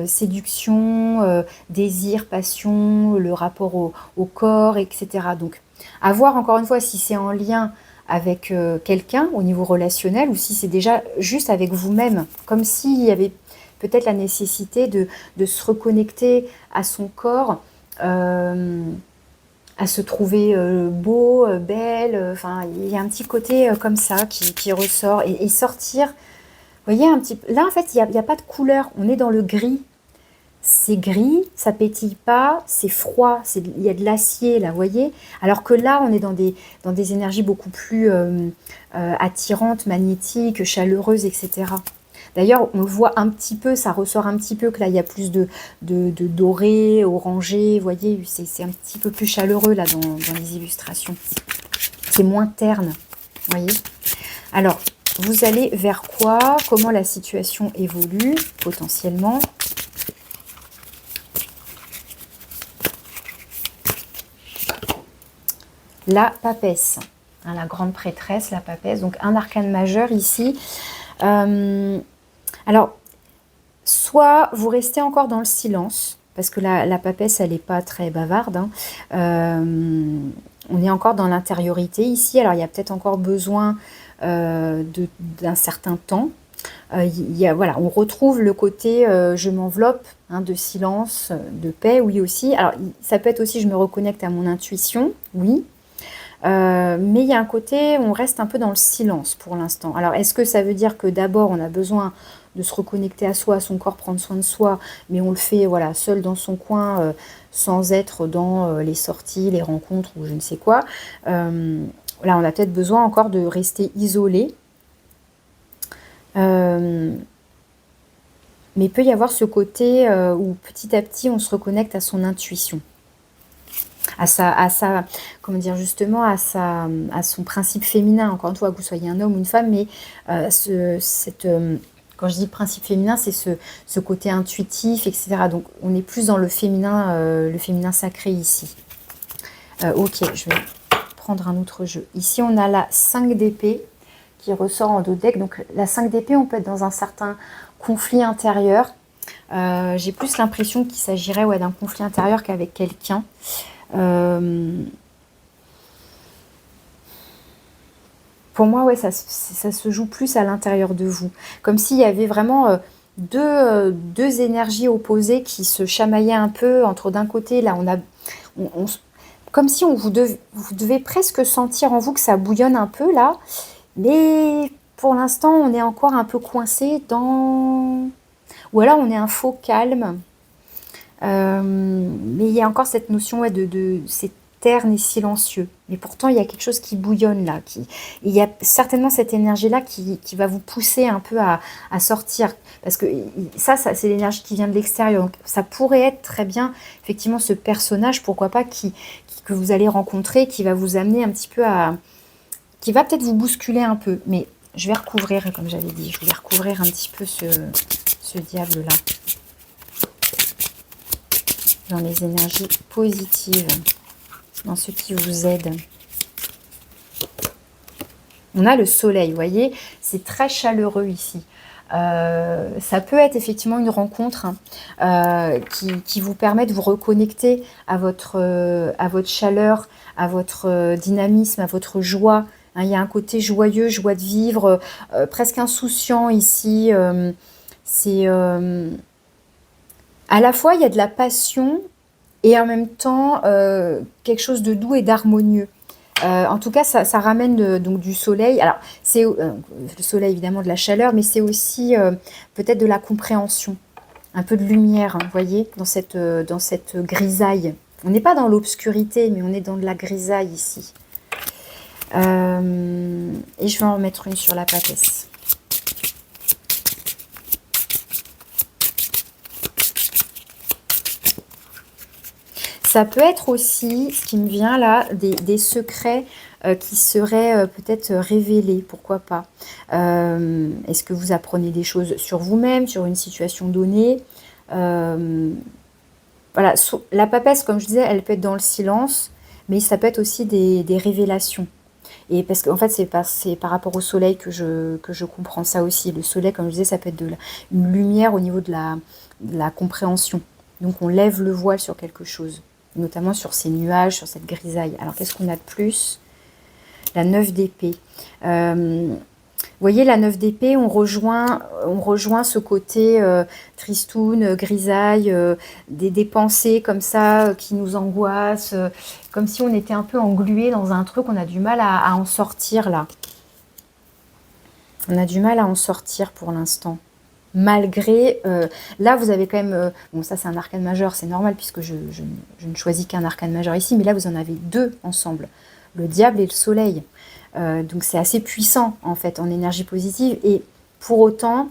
séduction, désir, passion, le rapport au corps, etc. Donc à voir encore une fois si c'est en lien avec quelqu'un au niveau relationnel ou si c'est déjà juste avec vous-même, comme s'il y avait peut-être la nécessité de se reconnecter à son corps, à se trouver beau, belle, enfin il y a un petit côté comme ça qui ressort et sortir, vous voyez un petit peu, là en fait il y a pas de couleur, on est dans le gris. C'est gris, ça pétille pas, c'est froid, il y a de l'acier là, vous voyez. Alors que là, on est dans des énergies beaucoup plus attirantes, magnétiques, chaleureuses, etc. D'ailleurs, on le voit un petit peu, ça ressort un petit peu que là, il y a plus de doré, orangé, vous voyez, c'est un petit peu plus chaleureux là dans les illustrations. C'est moins terne, vous voyez. Alors, vous allez vers quoi? Comment la situation évolue potentiellement? La papesse, hein, la grande prêtresse, la papesse, donc un arcane majeur ici. Alors, soit vous restez encore dans le silence, parce que la papesse, elle n'est pas très bavarde, hein. On est encore dans l'intériorité ici, alors il y a peut-être encore besoin d'un certain temps. Voilà, on retrouve le côté je m'enveloppe, hein, de silence, de paix, oui aussi. Alors, ça peut être aussi je me reconnecte à mon intuition, oui. Mais il y a un côté, on reste un peu dans le silence pour l'instant. Alors, est-ce que ça veut dire que d'abord, on a besoin de se reconnecter à soi, à son corps, prendre soin de soi, mais on le fait voilà, seul dans son coin, sans être dans les sorties, les rencontres ou je ne sais quoi. Là, on a peut-être besoin encore de rester isolé. Mais il peut y avoir ce côté où petit à petit, on se reconnecte à son intuition. À sa, comment dire, justement, à son principe féminin, encore une fois, que vous soyez un homme ou une femme, mais quand je dis principe féminin, c'est ce côté intuitif, etc. Donc, on est plus dans le féminin sacré ici. Ok, je vais prendre un autre jeu. Ici, on a la 5 d'épée qui ressort en dos de deck. Donc, la 5 d'épée, on peut être dans un certain conflit intérieur. J'ai plus l'impression qu'il s'agirait d'un conflit intérieur qu'avec quelqu'un. Pour moi, ouais, ça se joue plus à l'intérieur de vous. Comme s'il y avait vraiment deux énergies opposées qui se chamaillaient un peu entre d'un côté, là, comme si vous devez presque sentir en vous que ça bouillonne un peu, là. Mais pour l'instant, on est encore un peu coincé dans... Ou alors, on est un faux calme. Mais il y a encore cette notion c'est terne et silencieux. Mais pourtant, il y a quelque chose qui bouillonne là. Il y a certainement cette énergie-là qui va vous pousser un peu à sortir. Parce que ça c'est l'énergie qui vient de l'extérieur. Donc, ça pourrait être très bien, effectivement, ce personnage, pourquoi pas, que vous allez rencontrer, qui va vous amener un petit peu qui va peut-être vous bousculer un peu. Mais je vais recouvrir, comme j'avais dit, je vais recouvrir un petit peu ce diable-là. Dans les énergies positives, dans ce qui vous aide. On a le soleil, vous voyez, c'est très chaleureux ici. Ça peut être effectivement une rencontre qui vous permet de vous reconnecter à votre chaleur, à votre dynamisme, à votre joie. Hein, il y a un côté joyeux, joie de vivre, presque insouciant ici. C'est... à la fois, il y a de la passion et en même temps quelque chose de doux et d'harmonieux. En tout cas, ça ramène donc du soleil. Alors, c'est le soleil, évidemment, de la chaleur, mais c'est aussi peut-être de la compréhension, un peu de lumière, hein, vous voyez, dans cette grisaille. On n'est pas dans l'obscurité, mais on est dans de la grisaille ici. Et je vais en remettre une sur la papesse. Ça peut être aussi, ce qui me vient là, des secrets qui seraient peut-être révélés, pourquoi pas. Est-ce que vous apprenez des choses sur vous-même, sur une situation donnée? Voilà, la papesse, comme je disais, elle peut être dans le silence, mais ça peut être aussi des révélations. Et parce qu'en fait, c'est par rapport au soleil que je comprends ça aussi. Le soleil, comme je disais, ça peut être une lumière au niveau de la compréhension. Donc on lève le voile sur quelque chose, notamment sur ces nuages, sur cette grisaille. Alors qu'est-ce qu'on a de plus? La 9 d'épée. Vous voyez, la 9 d'épée, on rejoint ce côté tristoun, grisaille, des pensées comme ça qui nous angoissent, comme si on était un peu englué dans un truc, on a du mal à en sortir là. On a du mal à en sortir pour l'instant. Malgré, là vous avez quand même, bon ça c'est un arcane majeur, c'est normal puisque je ne choisis qu'un arcane majeur ici, mais là vous en avez deux ensemble, le diable et le soleil. Donc c'est assez puissant en fait en énergie positive et pour autant, vous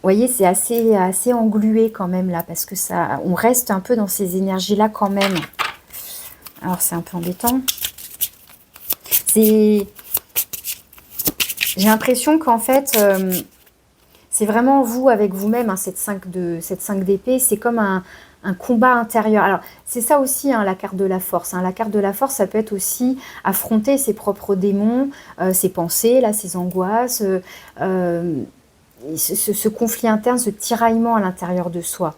voyez, c'est assez englué quand même là parce que ça, on reste un peu dans ces énergies là quand même. Alors c'est un peu embêtant. J'ai l'impression qu'en fait c'est vraiment vous avec vous-même, hein, cette 5 d'épée, c'est comme un combat intérieur. Alors, c'est ça aussi, hein, la carte de la force. Hein. La carte de la force, ça peut être aussi affronter ses propres démons, ses pensées, là, ses angoisses, ce conflit interne, ce tiraillement à l'intérieur de soi.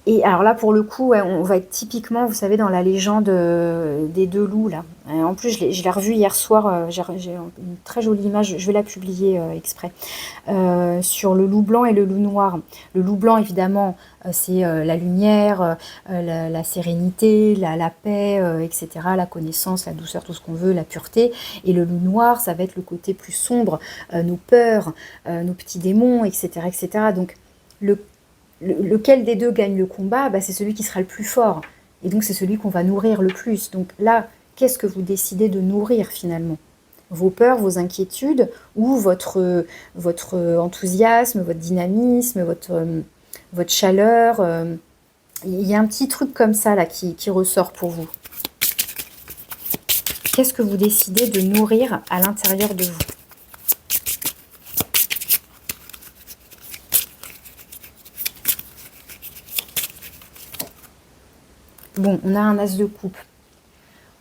Et alors là, pour le coup, ouais, on va être typiquement, vous savez, dans la légende des deux loups, là. En plus, je l'ai revu hier soir, j'ai une très jolie image, je vais la publier exprès, sur le loup blanc et le loup noir. Le loup blanc, évidemment, c'est la lumière, la sérénité, la paix, etc., la connaissance, la douceur, tout ce qu'on veut, la pureté. Et le loup noir, ça va être le côté plus sombre, nos peurs, nos petits démons, etc., etc. Donc, lequel des deux gagne le combat, bah, c'est celui qui sera le plus fort. Et donc, c'est celui qu'on va nourrir le plus. Donc là, qu'est-ce que vous décidez de nourrir finalement? Vos peurs, vos inquiétudes ou votre enthousiasme, votre dynamisme, votre chaleur. Il y a un petit truc comme ça là qui ressort pour vous. Qu'est-ce que vous décidez de nourrir à l'intérieur de vous? Bon, on a un as de coupe.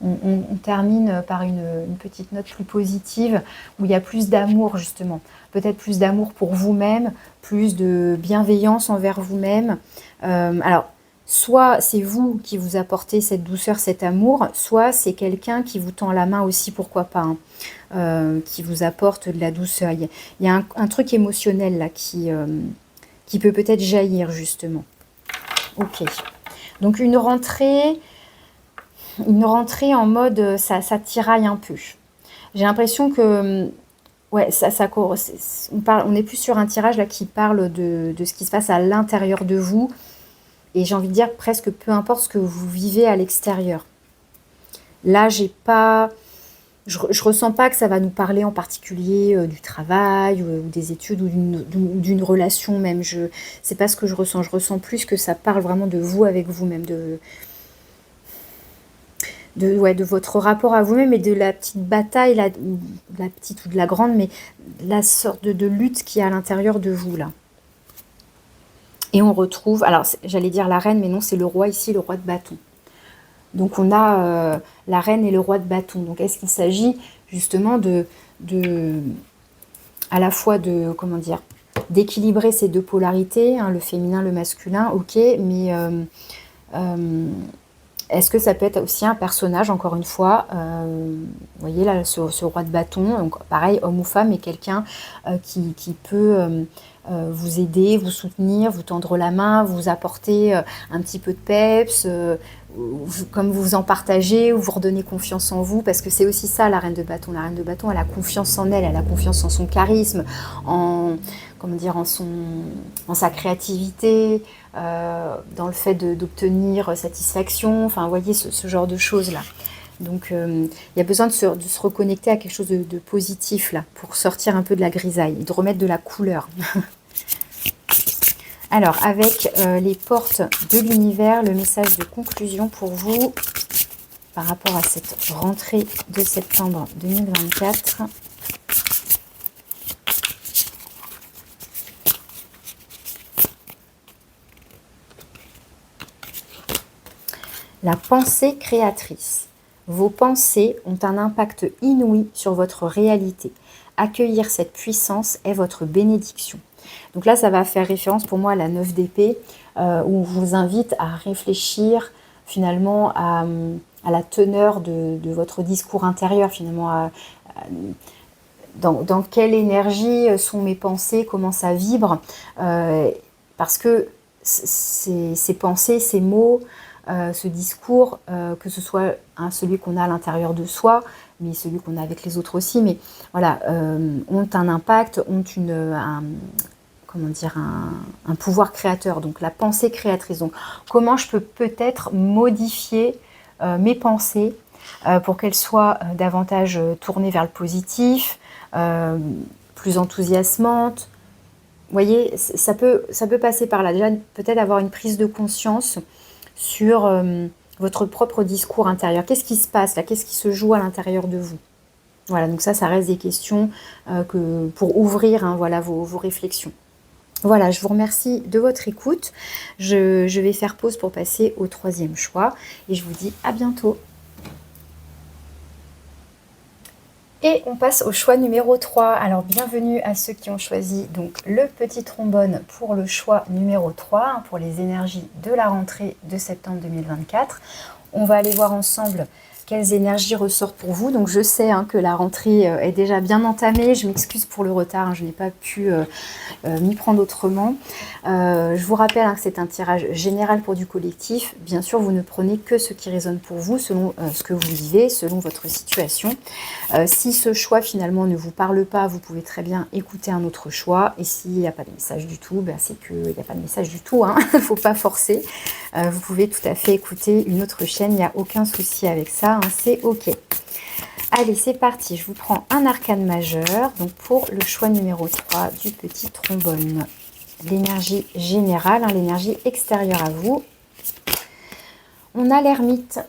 On termine par une petite note plus positive où il y a plus d'amour justement. Peut-être plus d'amour pour vous-même, plus de bienveillance envers vous-même. Alors, soit c'est vous qui vous apportez cette douceur, cet amour, soit c'est quelqu'un qui vous tend la main aussi, pourquoi pas, hein, qui vous apporte de la douceur. Il y a un truc émotionnel là qui peut peut-être jaillir justement. Ok. Donc une rentrée en mode ça tiraille un peu. J'ai l'impression que ouais, on est plus sur un tirage là qui parle de ce qui se passe à l'intérieur de vous. Et j'ai envie de dire presque peu importe ce que vous vivez à l'extérieur. Là, je ressens pas que ça va nous parler en particulier du travail ou des études ou d'une relation même. C'est pas ce que je ressens. Je ressens plus que ça parle vraiment de vous avec vous-même, de votre rapport à vous-même et de la petite bataille, la petite ou de la grande, mais la sorte de lutte qui est à l'intérieur de vous là. Et on retrouve, alors j'allais dire la reine, mais non, c'est le roi ici, le roi de bâton. Donc on a la reine et le roi de bâton. Donc est-ce qu'il s'agit justement à la fois comment dire, d'équilibrer ces deux polarités, hein, le féminin, le masculin, ok, mais est-ce que ça peut être aussi un personnage, encore une fois, vous voyez là, ce roi de bâton, donc pareil, homme ou femme, mais quelqu'un qui peut vous aider, vous soutenir, vous tendre la main, vous apporter un petit peu de peps, comme vous en partagez, ou vous redonner confiance en vous, parce que c'est aussi ça la reine de bâton. La reine de bâton, elle a confiance en elle, elle a confiance en son charisme, en, comment dire, en sa créativité, dans le fait d'obtenir satisfaction, enfin, vous voyez, ce genre de choses-là. Donc, il y a besoin de se reconnecter à quelque chose de positif, là, pour sortir un peu de la grisaille, et de remettre de la couleur. Alors, avec les portes de l'univers, le message de conclusion pour vous, par rapport à cette rentrée de septembre 2024. La pensée créatrice. Vos pensées ont un impact inouï sur votre réalité. Accueillir cette puissance est votre bénédiction. Donc là, ça va faire référence pour moi à la 9 d'épée, où on vous invite à réfléchir finalement à la teneur de votre discours intérieur, finalement, dans quelle énergie sont mes pensées, comment ça vibre, parce que ces pensées, ces mots, ce discours, que ce soit celui qu'on a à l'intérieur de soi, mais celui qu'on a avec les autres aussi, mais voilà, ont un impact, ont comment dire, un pouvoir créateur, donc la pensée créatrice. Donc comment je peux peut-être modifier mes pensées pour qu'elles soient davantage tournées vers le positif, plus enthousiasmantes. Vous voyez, ça peut passer par là. Déjà, peut-être avoir une prise de conscience sur votre propre discours intérieur. Qu'est-ce qui se passe là? Qu'est-ce qui se joue à l'intérieur de vous? Voilà, donc ça reste des questions pour ouvrir voilà, vos réflexions. Voilà, je vous remercie de votre écoute. Je vais faire pause pour passer au troisième choix et je vous dis à bientôt. Et on passe au choix numéro 3. Alors bienvenue à ceux qui ont choisi donc le petit trombone pour le choix numéro 3, pour les énergies de la rentrée de septembre 2024. On va aller voir ensemble quelles énergies ressortent pour vous. Donc je sais que la rentrée est déjà bien entamée. Je m'excuse pour le retard, je n'ai pas pu m'y prendre autrement. Je vous rappelle que c'est un tirage général pour du collectif. Bien sûr, vous ne prenez que ce qui résonne pour vous, selon ce que vous vivez, selon votre situation. Si ce choix finalement ne vous parle pas, vous pouvez très bien écouter un autre choix. Et s'il n'y a pas de message du tout, c'est qu'il n'y a pas de message du tout. Il ne faut pas forcer. Vous pouvez tout à fait écouter une autre chaîne, il n'y a aucun souci avec ça. C'est ok. Allez, c'est parti. Je vous prends un arcane majeur. Donc pour le choix numéro 3 du petit trombone. L'énergie générale, l'énergie extérieure à vous. On a l'ermite.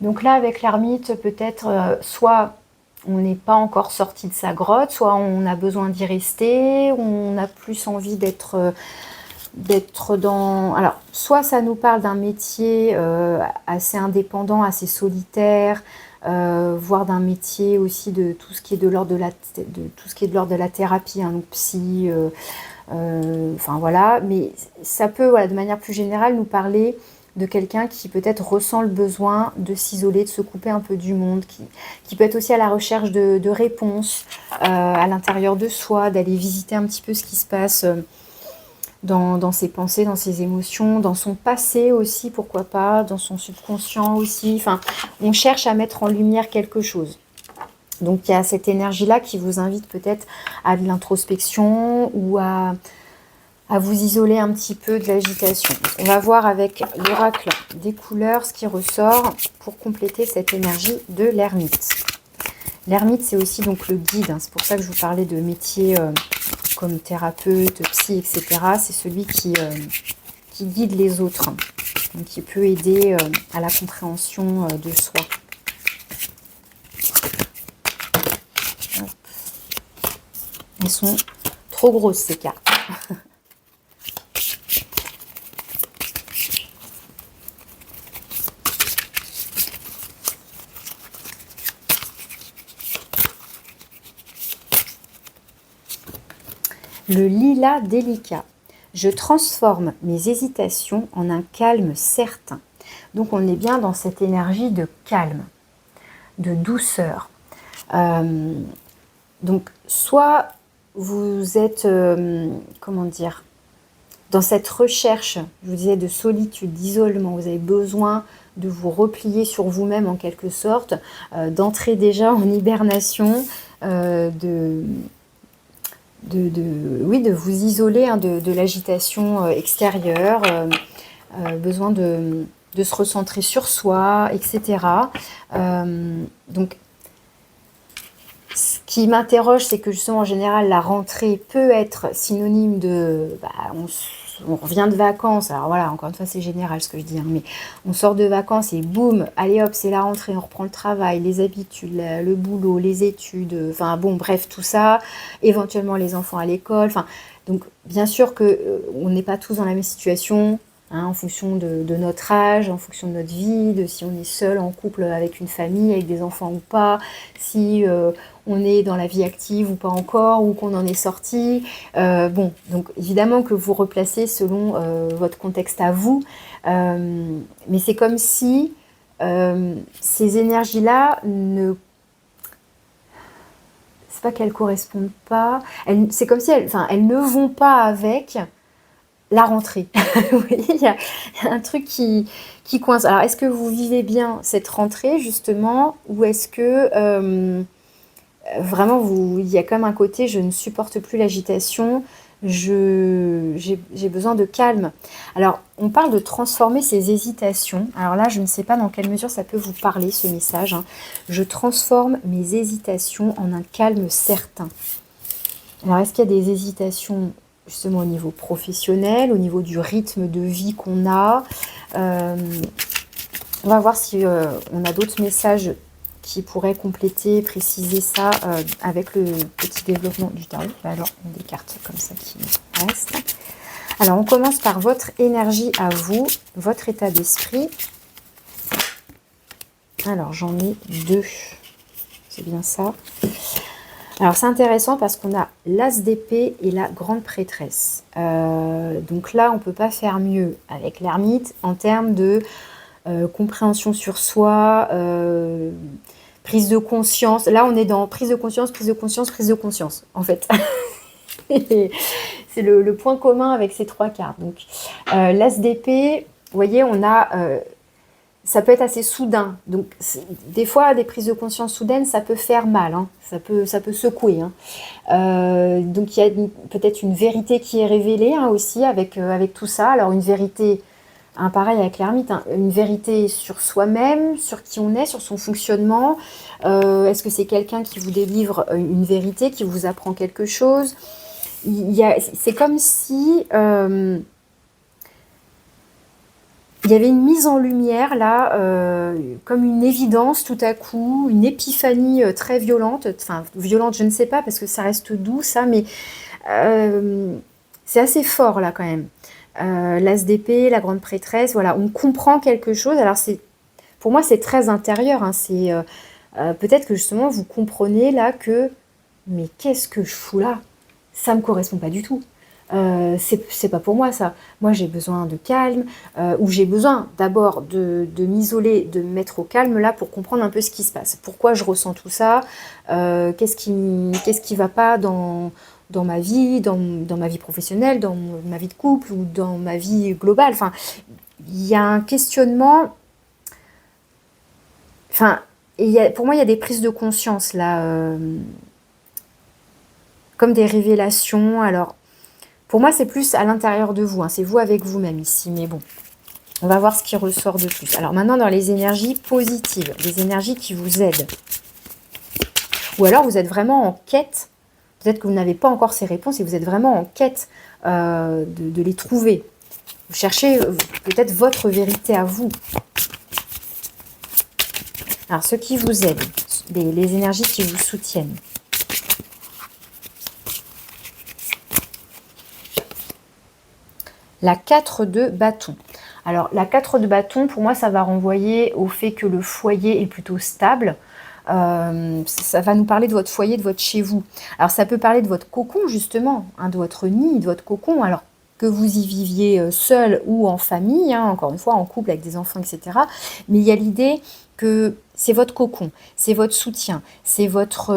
Donc là, avec l'ermite, peut-être soit on n'est pas encore sorti de sa grotte, soit on a besoin d'y rester, on a plus envie d'être dans... Alors, soit ça nous parle d'un métier assez indépendant, assez solitaire, voire d'un métier aussi de tout ce qui est de l'ordre de la thérapie, donc psy, enfin voilà. Mais ça peut, voilà, de manière plus générale, nous parler de quelqu'un qui peut-être ressent le besoin de s'isoler, de se couper un peu du monde, qui peut être aussi à la recherche de réponses à l'intérieur de soi, d'aller visiter un petit peu ce qui se passe dans ses pensées, dans ses émotions, dans son passé aussi, pourquoi pas, dans son subconscient aussi. Enfin, on cherche à mettre en lumière quelque chose. Donc il y a cette énergie-là qui vous invite peut-être à de l'introspection ou à vous isoler un petit peu de l'agitation. On va voir avec l'oracle des couleurs ce qui ressort pour compléter cette énergie de l'ermite. L'ermite, c'est aussi donc le guide. C'est pour ça que je vous parlais de métier comme thérapeute, psy, etc. C'est celui qui guide les autres, donc qui peut aider à la compréhension de soi. Elles sont trop grosses ces cartes. Le lilas délicat. Je transforme mes hésitations en un calme certain. Donc on est bien dans cette énergie de calme, de douceur. Donc soit vous êtes, comment dire? Dans cette recherche, je vous disais, de solitude, d'isolement, vous avez besoin de vous replier sur vous-même en quelque sorte, d'entrer déjà en hibernation, de oui, de vous isoler, hein, de l'agitation, extérieure, besoin de se recentrer sur soi, et cetera. Donc ce qui m'interroge, c'est que justement, en général, la rentrée peut être synonyme de... on revient de vacances, alors voilà, encore une fois, c'est général ce que je dis, hein, mais on sort de vacances et boum, allez hop, c'est la rentrée, on reprend le travail, les habitudes, le boulot, les études, enfin bon, bref, tout ça, éventuellement les enfants à l'école, enfin, donc bien sûr que on n'est pas tous dans la même situation, hein, en fonction de notre âge, en fonction de notre vie, de si on est seul, en couple, avec une famille, avec des enfants ou pas, si on est dans la vie active ou pas encore, ou qu'on en est sorti. Bon, donc évidemment que vous replacez selon votre contexte à vous, mais c'est comme si ces énergies-là ne... C'est pas qu'elles correspondent pas, c'est comme si elles ne vont pas avec la rentrée. Vous voyez, il y a un truc qui coince. Alors, est-ce que vous vivez bien cette rentrée, justement, ou est-ce que vraiment, il y a comme un côté, je ne supporte plus l'agitation, j'ai besoin de calme. Alors, on parle de transformer ces hésitations. Alors là, je ne sais pas dans quelle mesure ça peut vous parler, ce message, hein. Je transforme mes hésitations en un calme certain. Alors, est-ce qu'il y a des hésitations justement au niveau professionnel, au niveau du rythme de vie qu'on a? On va voir si on a d'autres messages qui pourraient compléter, préciser ça avec le petit développement du tarot. Alors, on a des cartes comme ça qui restent. Alors, on commence par votre énergie à vous, votre état d'esprit. Alors, j'en ai 2. C'est bien ça. Alors, c'est intéressant parce qu'on a l'as d'épée et la grande prêtresse. Donc là, on ne peut pas faire mieux avec l'ermite en termes de compréhension sur soi, prise de conscience. Là, on est dans prise de conscience, prise de conscience, prise de conscience, en fait. C'est le point commun avec ces 3 cartes. Donc, l'as d'épée, vous voyez, on a... ça peut être assez soudain. Donc, des fois, des prises de conscience soudaines, ça peut faire mal, hein. Ça peut secouer, hein. Donc, il y a peut-être une vérité qui est révélée, hein, aussi avec tout ça. Alors, une vérité... pareil avec l'ermite, hein, une vérité sur soi-même, sur qui on est, sur son fonctionnement. Est-ce que c'est quelqu'un qui vous délivre une vérité, qui vous apprend quelque chose? C'est comme si il y avait une mise en lumière là, comme une évidence tout à coup, une épiphanie très violente. Enfin, violente, je ne sais pas, parce que ça reste doux, ça, mais c'est assez fort là quand même. L'as d'épée, la grande prêtresse, voilà, on comprend quelque chose. Alors pour moi c'est très intérieur, hein, c'est peut-être que justement vous comprenez là que mais qu'est-ce que je fous là? Ça me correspond pas du tout. C'est pas pour moi ça. Moi j'ai besoin de calme, ou j'ai besoin d'abord de m'isoler, de me mettre au calme là pour comprendre un peu ce qui se passe. Pourquoi je ressens tout ça? Qu'est-ce qui va pas dans ma vie, dans ma vie professionnelle, dans ma vie de couple ou dans ma vie globale. Enfin, il y a un questionnement. Enfin, pour moi, il y a des prises de conscience là, comme des révélations. Alors, pour moi, c'est plus à l'intérieur de vous, hein, c'est vous avec vous-même ici. Mais bon, on va voir ce qui ressort de plus. Alors maintenant, dans les énergies positives, des énergies qui vous aident. Ou alors, vous êtes vraiment en quête. Peut-être que vous n'avez pas encore ces réponses et vous êtes vraiment en quête de les trouver. Vous cherchez peut-être votre vérité à vous. Alors, ce qui vous aide, les énergies qui vous soutiennent. La 4 de bâton. Alors, la 4 de bâton, pour moi, ça va renvoyer au fait que le foyer est plutôt stable. Ça va nous parler de votre foyer, de votre chez vous. Alors, ça peut parler de votre cocon, justement, hein, de votre nid, de votre cocon. Alors, que vous y viviez seul ou en famille, hein, encore une fois, en couple avec des enfants, etc. Mais il y a l'idée que c'est votre cocon, c'est votre soutien, c'est votre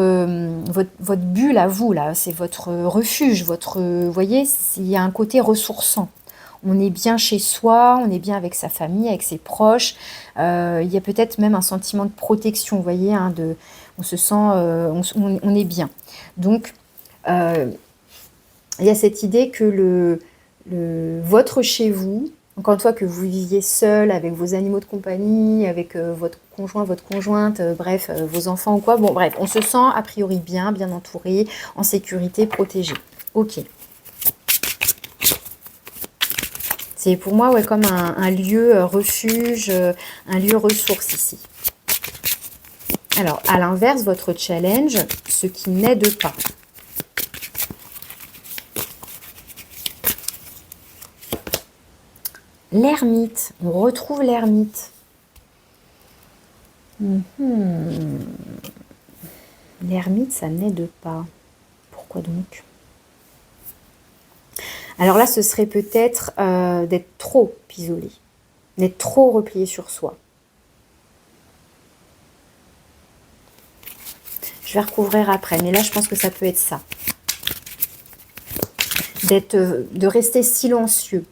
bulle à vous, là, c'est votre refuge, vous voyez, il y a un côté ressourçant. On est bien chez soi, on est bien avec sa famille, avec ses proches. Il y a peut-être même un sentiment de protection, vous voyez, hein, on se sent, on est bien. Donc, il y a cette idée que votre chez vous, encore une fois, que vous viviez seul avec vos animaux de compagnie, avec votre conjoint, votre conjointe, bref, vos enfants ou quoi. Bon, bref, on se sent a priori bien entouré, en sécurité, protégé. Ok. C'est pour moi comme un lieu refuge, un lieu ressource ici. Alors, à l'inverse, votre challenge, ce qui n'aide pas. L'ermite, on retrouve l'ermite. L'ermite, ça n'aide pas. Pourquoi donc? Alors là, ce serait peut-être d'être trop isolé, d'être trop replié sur soi. Je vais recouvrir après, mais là, je pense que ça peut être ça. De rester silencieux,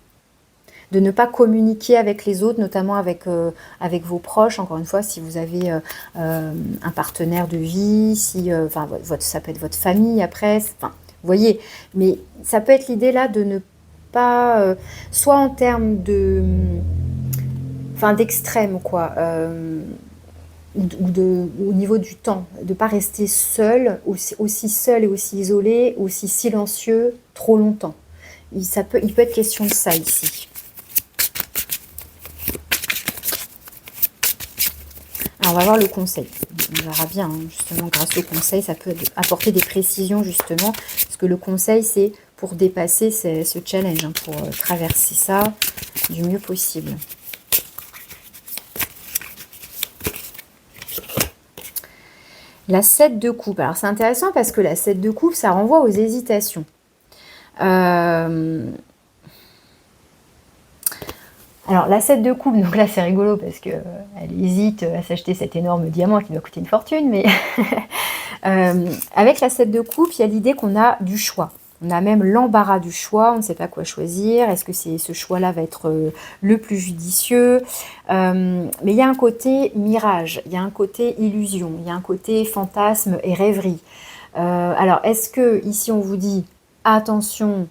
de ne pas communiquer avec les autres, notamment avec vos proches, encore une fois, si vous avez un partenaire de vie, ça peut être votre famille après, vous voyez, mais ça peut être l'idée là de ne pas, soit en termes d'extrême, quoi, au niveau du temps, de ne pas rester seul, aussi seul et aussi isolé, aussi silencieux trop longtemps. Il peut être question de ça ici. Alors, on va voir le conseil. On verra bien, hein, justement, grâce au conseil, ça peut apporter des précisions, justement. Parce que le conseil, c'est pour dépasser ce challenge, hein, pour traverser ça du mieux possible. La 7 de coupe. Alors, c'est intéressant parce que la 7 de coupe, ça renvoie aux hésitations. Alors, la 7 de coupe, donc là, c'est rigolo parce qu'elle hésite à s'acheter cet énorme diamant qui doit coûter une fortune, mais avec la 7 de coupe, il y a l'idée qu'on a du choix. On a même l'embarras du choix, on ne sait pas quoi choisir. Est-ce que ce choix-là va être le plus judicieux? Mais il y a un côté mirage, il y a un côté illusion, il y a un côté fantasme et rêverie. Alors, est-ce que ici, on vous dit, attention,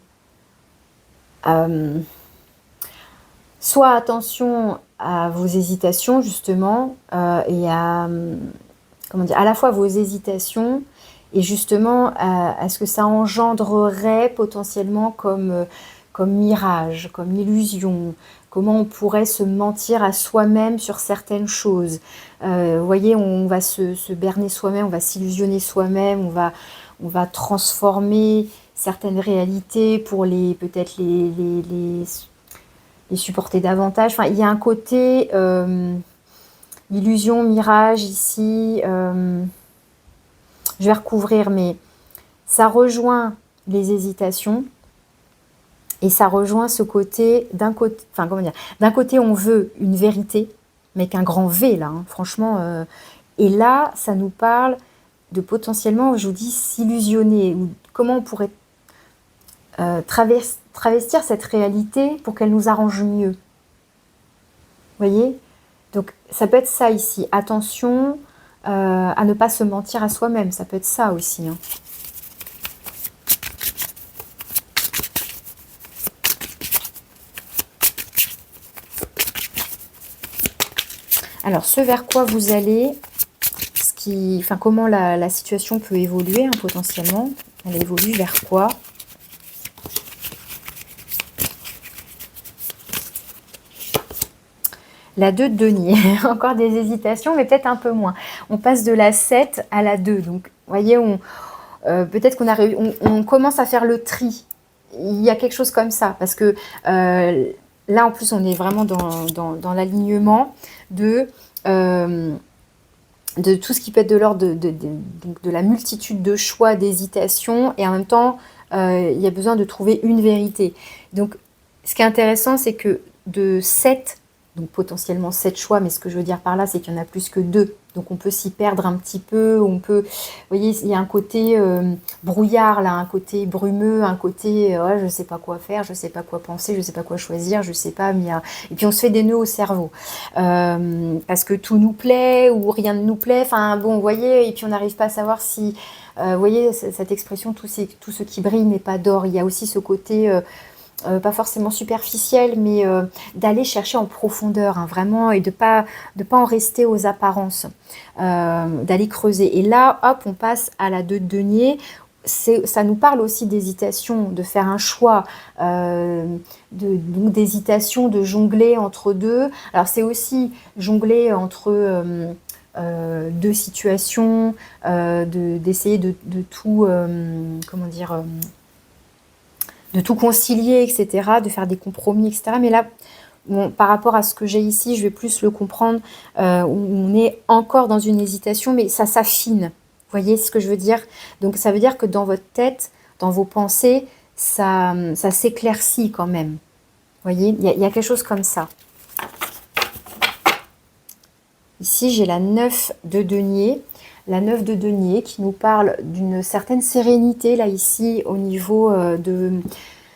soit attention à vos hésitations, justement, et à la fois vos hésitations, et justement à ce que ça engendrerait potentiellement comme mirage, comme illusion, comment on pourrait se mentir à soi-même sur certaines choses. Vous voyez, on va se berner soi-même, on va s'illusionner soi-même, on va transformer certaines réalités pour peut-être les supporter davantage. Enfin, il y a un côté illusion, mirage ici. Je vais recouvrir, mais ça rejoint les hésitations et ça rejoint ce côté, d'un côté on veut une vérité, mais qu'un grand V là, hein, franchement. Et là, ça nous parle de potentiellement, je vous dis, s'illusionner, ou comment on pourrait travestir cette réalité pour qu'elle nous arrange mieux. Vous voyez? Donc ça peut être ça ici. Attention à ne pas se mentir à soi-même. Ça peut être ça aussi. Hein. Alors, ce vers quoi vous allez, comment la situation peut évoluer, hein, potentiellement. Elle évolue vers quoi? La 2 de denier, encore des hésitations, mais peut-être un peu moins. On passe de la 7 à la 2. Donc, vous voyez, peut-être on commence à faire le tri. Il y a quelque chose comme ça. Parce que là, en plus, on est vraiment dans l'alignement de tout ce qui peut être de l'ordre de la multitude de choix, d'hésitations. Et en même temps, il y a besoin de trouver une vérité. Donc, Ce qui est intéressant, c'est que de 7, donc potentiellement 7 choix, mais ce que je veux dire par là, c'est qu'il y en a plus que 2. Donc on peut s'y perdre un petit peu, on peut... Vous voyez, il y a un côté brouillard, là, un côté brumeux, un côté ouais, je sais pas quoi faire, je sais pas quoi penser, je sais pas quoi choisir, je sais pas, mais et puis on se fait des nœuds au cerveau. Parce que tout nous plaît ou rien ne nous plaît, enfin bon, vous voyez, et puis on n'arrive pas à savoir si... vous voyez, cette expression, tout ce qui brille n'est pas d'or. Il y a aussi ce côté... pas forcément superficielle, mais d'aller chercher en profondeur, hein, vraiment, et de pas en rester aux apparences, d'aller creuser. Et là, hop, on passe à la 2 de denier. Ça nous parle aussi d'hésitation, de faire un choix, donc d'hésitation, de jongler entre deux. Alors c'est aussi jongler entre deux situations, d'essayer de tout, comment dire, de tout concilier, etc., de faire des compromis, etc. Mais là, bon, par rapport à ce que j'ai ici, je vais plus le comprendre, où on est encore dans une hésitation, mais ça s'affine. Vous voyez ce que je veux dire? Donc ça veut dire que dans votre tête, dans vos pensées, ça s'éclaircit quand même. Vous voyez, il y a quelque chose comme ça. Ici, j'ai la 9 de denier. La 9 de denier qui nous parle d'une certaine sérénité, là, ici, au niveau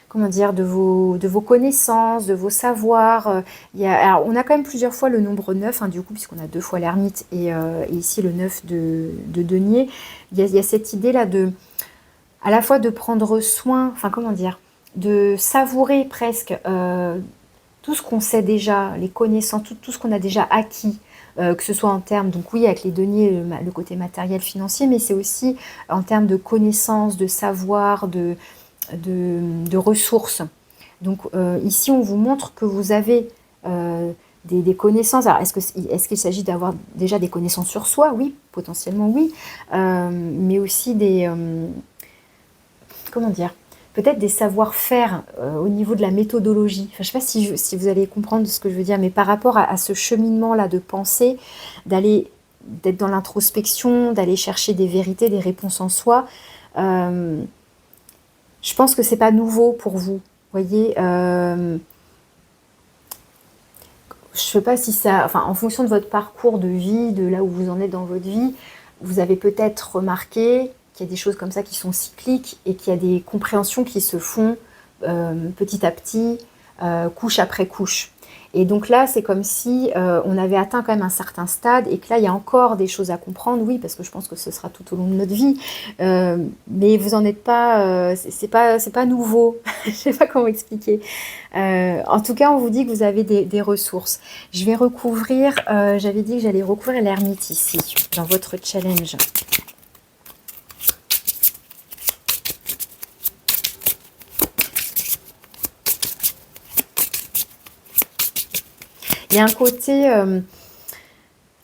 comment dire, de vos connaissances, de vos savoirs. Alors, on a quand même plusieurs fois le nombre 9, hein, du coup, puisqu'on a 2 fois l'ermite et ici le 9 de denier. Il y a cette idée-là à la fois de prendre soin, enfin, comment dire, de savourer presque tout ce qu'on sait déjà, les connaissances, tout ce qu'on a déjà acquis, que ce soit en termes, donc oui, avec les deniers, le côté matériel, financier, mais c'est aussi en termes de connaissances, de savoir, de ressources. Donc ici, on vous montre que vous avez des connaissances. Alors, est-ce qu'il s'agit d'avoir déjà des connaissances sur soi? Oui, potentiellement oui, mais aussi comment dire, peut-être des savoir-faire au niveau de la méthodologie. Enfin, je ne sais pas si vous allez comprendre ce que je veux dire, mais par rapport à ce cheminement-là de pensée, d'être dans l'introspection, d'aller chercher des vérités, des réponses en soi, je pense que c'est pas nouveau pour vous. Vous voyez, je sais pas si ça, enfin, en fonction de votre parcours de vie, de là où vous en êtes dans votre vie, vous avez peut-être remarqué qu'il y a des choses comme ça qui sont cycliques et qu'il y a des compréhensions qui se font petit à petit, couche après couche. Et donc là, c'est comme si on avait atteint quand même un certain stade et que là, il y a encore des choses à comprendre, oui, parce que je pense que ce sera tout au long de notre vie. Mais vous en êtes pas, c'est pas nouveau. Je sais pas comment expliquer. En tout cas, on vous dit que vous avez des ressources. Je vais recouvrir, j'avais dit que j'allais recouvrir l'ermite ici, dans votre challenge. Il y a un côté,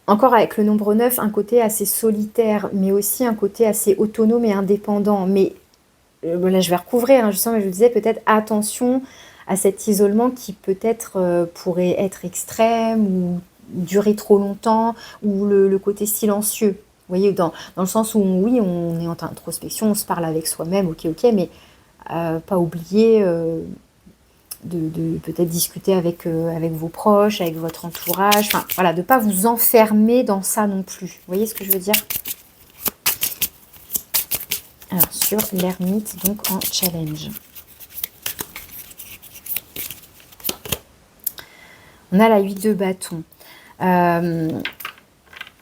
encore avec le nombre 9, un côté assez solitaire, mais aussi un côté assez autonome et indépendant. Mais là, je vais recouvrir, hein, justement, mais je vous disais peut-être attention à cet isolement qui peut-être pourrait être extrême ou durer trop longtemps, ou le côté silencieux. Vous voyez, dans le sens où, oui, on est en introspection, on se parle avec soi-même, ok, mais pas oublier de peut-être discuter avec vos proches, avec votre entourage, enfin voilà, de ne pas vous enfermer dans ça non plus. Vous voyez ce que je veux dire? Alors sur l'ermite, donc en challenge. On a la 8 de bâton. La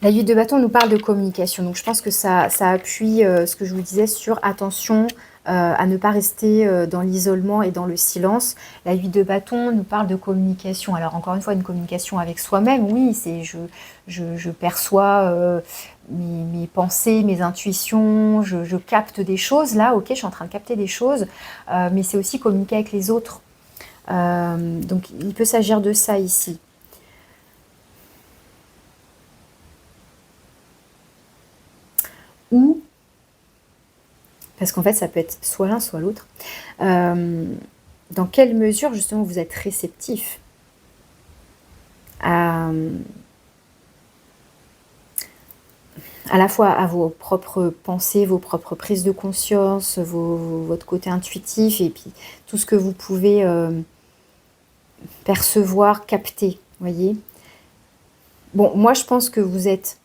8 de bâton nous parle de communication, donc je pense que ça appuie ce que je vous disais sur attention à ne pas rester dans l'isolement et dans le silence. La 8 de bâton nous parle de communication. Alors encore une fois, une communication avec soi-même, oui, c'est je perçois mes pensées, mes intuitions, je capte des choses, là, ok, je suis en train de capter des choses, mais c'est aussi communiquer avec les autres. Donc il peut s'agir de ça ici. Ou, parce qu'en fait ça peut être soit l'un soit l'autre, dans quelle mesure justement vous êtes réceptif à la fois à vos propres pensées, vos propres prises de conscience, votre côté intuitif et puis tout ce que vous pouvez percevoir, capter, voyez. Bon, moi je pense que vous êtes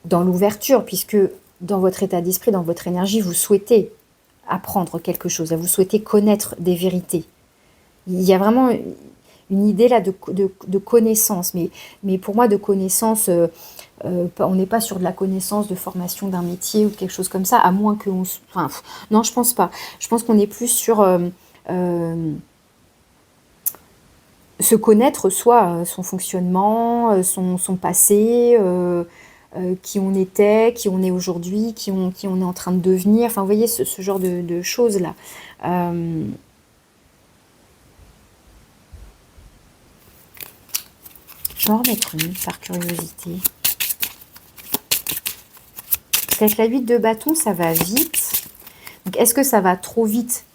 dans l'ouverture, puisque dans votre état d'esprit, dans votre énergie, vous souhaitez apprendre quelque chose, vous souhaitez connaître des vérités. Il y a vraiment une idée là de connaissance, mais pour moi de connaissance, on n'est pas sur de la connaissance de formation d'un métier ou quelque chose comme ça, à moins que on... Enfin, non, je pense pas. Je pense qu'on est plus sur se connaître, soit son fonctionnement, son passé, qui on était, qui on est aujourd'hui, qui on est en train de devenir. Enfin, vous voyez, ce genre de choses-là. Je vais en remettre une, par curiosité. Avec la 8 de bâton, ça va vite. Donc, est-ce que ça va trop vite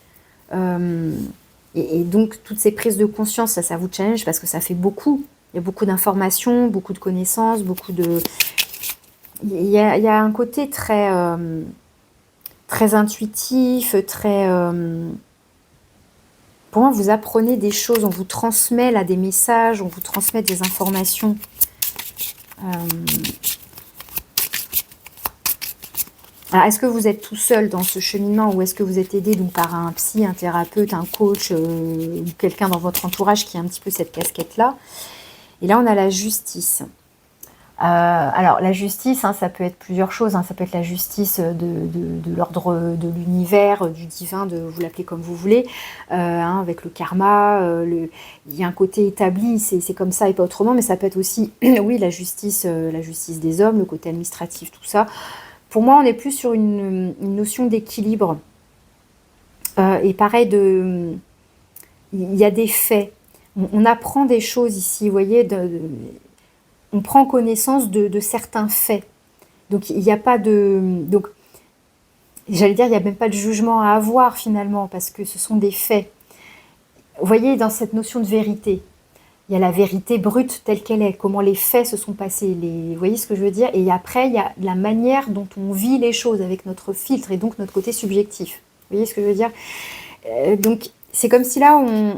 et donc, toutes ces prises de conscience, ça vous challenge parce que ça fait beaucoup. Il y a beaucoup d'informations, beaucoup de connaissances, beaucoup de... Il y a un côté très, très intuitif, très... Pour moi, vous apprenez des choses, on vous transmet là des messages, on vous transmet des informations. Alors, est-ce que vous êtes tout seul dans ce cheminement ou est-ce que vous êtes aidé donc, par un psy, un thérapeute, un coach ou quelqu'un dans votre entourage qui a un petit peu cette casquette-là? Et là, on a la justice. Alors, la justice, hein, ça peut être plusieurs choses. Hein. Ça peut être la justice de l'ordre de l'univers, du divin, vous l'appelez comme vous voulez, hein, avec le karma. Il y a un côté établi, c'est comme ça et pas autrement, mais ça peut être aussi, oui, la justice des hommes, le côté administratif, tout ça. Pour moi, on est plus sur une notion d'équilibre. Et pareil, il y a des faits. On apprend des choses ici, vous voyez, on prend connaissance de certains faits. Donc, il n'y a pas de... Donc, j'allais dire, il n'y a même pas de jugement à avoir finalement, parce que ce sont des faits. Vous voyez, dans cette notion de vérité, il y a la vérité brute telle qu'elle est, comment les faits se sont passés. Vous voyez ce que je veux dire? Et après, il y a la manière dont on vit les choses avec notre filtre et donc notre côté subjectif. Vous voyez ce que je veux dire? Donc, c'est comme si là, je ne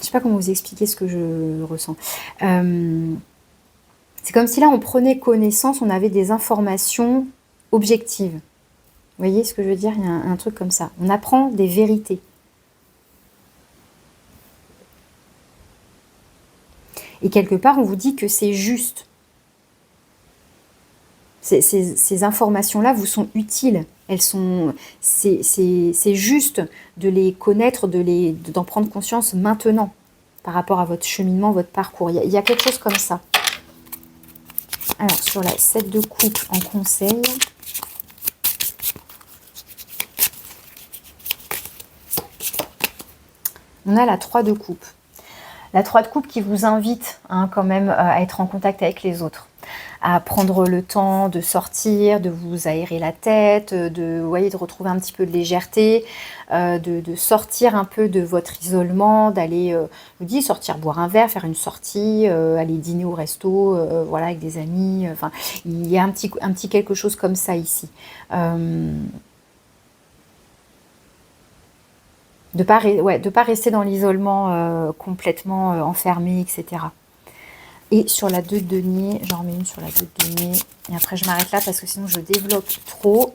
sais pas comment vous expliquer ce que je ressens. C'est comme si là, on prenait connaissance, on avait des informations objectives. Vous voyez ce que je veux dire? Il y a un truc comme ça. On apprend des vérités. Et quelque part, on vous dit que c'est juste. Ces informations-là vous sont utiles. C'est juste de les connaître, d'en prendre conscience maintenant par rapport à votre cheminement, votre parcours. Il y a quelque chose comme ça. Alors, sur la 7 de coupe en conseil, on a la 3 de coupe. La 3 de coupe qui vous invite hein, quand même à être en contact avec les autres, à prendre le temps de sortir, de vous aérer la tête, vous voyez, de retrouver un petit peu de légèreté, de sortir un peu de votre isolement, d'aller, je vous dis, sortir boire un verre, faire une sortie, aller dîner au resto, voilà, avec des amis. Enfin, il y a un petit quelque chose comme ça ici. De pas rester dans l'isolement complètement enfermé, etc. Et sur la 2 de denier, j'en remets une sur la 2 de denier. Et après, je m'arrête là parce que sinon, je développe trop.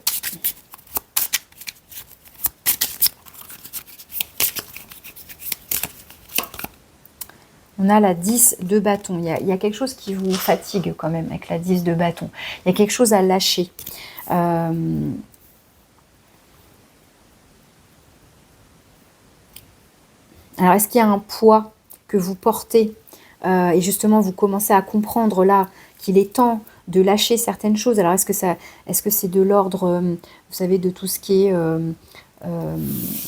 On a la 10 de bâton. Il y a quelque chose qui vous fatigue quand même avec la 10 de bâton. Il y a quelque chose à lâcher. Alors, est-ce qu'il y a un poids que vous portez et justement, vous commencez à comprendre là qu'il est temps de lâcher certaines choses. Alors, est-ce que c'est de l'ordre, vous savez, de tout ce qui est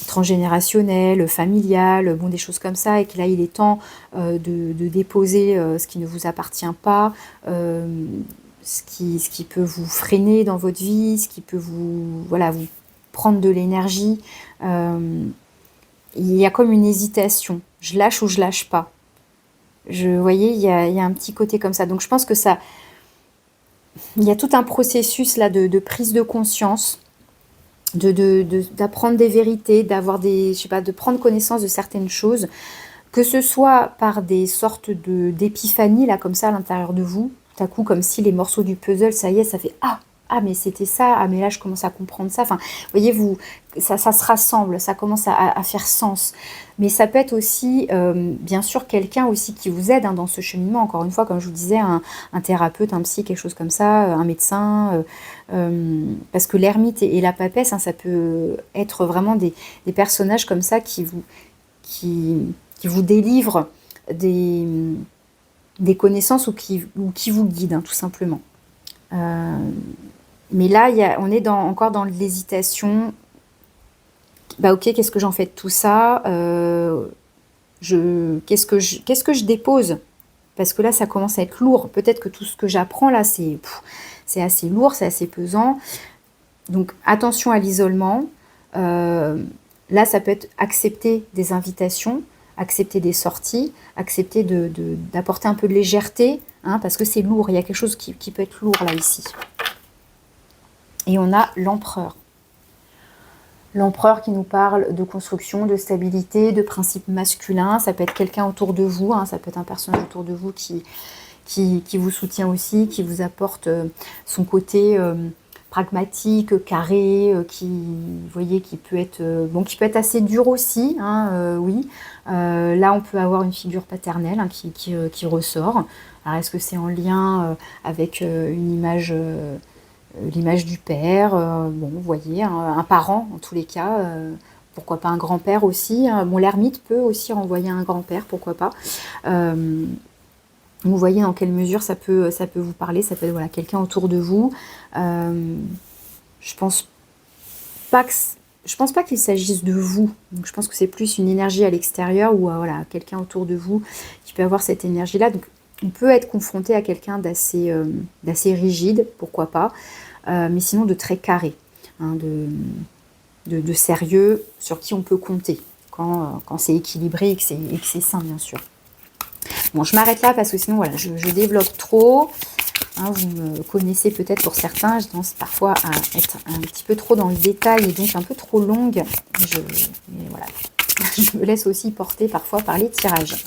transgénérationnel, familial, bon, des choses comme ça, et que là, il est temps de déposer ce qui ne vous appartient pas, ce qui peut vous freiner dans votre vie, ce qui peut vous prendre de l'énergie. Il y a comme une hésitation. Je lâche ou je lâche pas. Vous voyez, il y a un petit côté comme ça. Donc, je pense que il y a tout un processus là de prise de conscience, d'apprendre des vérités, de prendre connaissance de certaines choses, Que ce soit par des sortes d'épiphanies, là, comme ça, à l'intérieur de vous, tout à coup, comme si les morceaux du puzzle, ça y est, ça fait « Ah, mais c'était ça, ah, mais là, je commence à comprendre ça. » Enfin, vous voyez, ça se rassemble, ça commence à faire sens. Mais ça peut être aussi, bien sûr, quelqu'un aussi qui vous aide, hein, dans ce cheminement. Encore une fois, comme je vous disais, un thérapeute, un psy, quelque chose comme ça, un médecin. Parce que l'ermite et la papesse, hein, ça peut être vraiment des personnages comme ça qui vous délivrent des connaissances ou qui vous guident, hein, tout simplement. Mais là, on est encore dans l'hésitation. Bah ok, qu'est-ce que j'en fais de tout ça? Qu'est-ce que je dépose? Parce que là, ça commence à être lourd. Peut-être que tout ce que j'apprends là, c'est assez lourd, c'est assez pesant. Donc attention à l'isolement. Là, ça peut être accepter des invitations, accepter des sorties, accepter d'apporter un peu de légèreté, hein, parce que c'est lourd. Il y a quelque chose qui peut être lourd là, ici. Et on a l'empereur. L'empereur qui nous parle de construction, de stabilité, de principes masculins. Ça peut être quelqu'un autour de vous, hein, ça peut être un personnage autour de vous qui vous soutient aussi, qui vous apporte son côté pragmatique, carré, vous voyez, qui peut être assez dur aussi, hein, oui. Là, on peut avoir une figure paternelle, hein, qui ressort. Alors, est-ce que c'est en lien avec une image, l'image du père, bon, vous voyez, un parent, en tous les cas, pourquoi pas un grand-père aussi, hein. Bon, l'ermite peut aussi renvoyer un grand-père, pourquoi pas. Vous voyez dans quelle mesure ça peut vous parler, ça peut être voilà, quelqu'un autour de vous. Je pense pas qu'il s'agisse de vous. Donc, je pense que c'est plus une énergie à l'extérieur ou voilà, quelqu'un autour de vous qui peut avoir cette énergie-là. Donc, on peut être confronté à quelqu'un d'assez rigide, pourquoi pas, mais sinon de très carré, hein, de sérieux, sur qui on peut compter quand c'est équilibré et que c'est sain, bien sûr. Bon, je m'arrête là parce que sinon, voilà, je développe trop. Hein, vous me connaissez peut-être pour certains, je tendance parfois à être un petit peu trop dans le détail et donc un peu trop longue. Mais voilà, je me laisse aussi porter parfois par les tirages.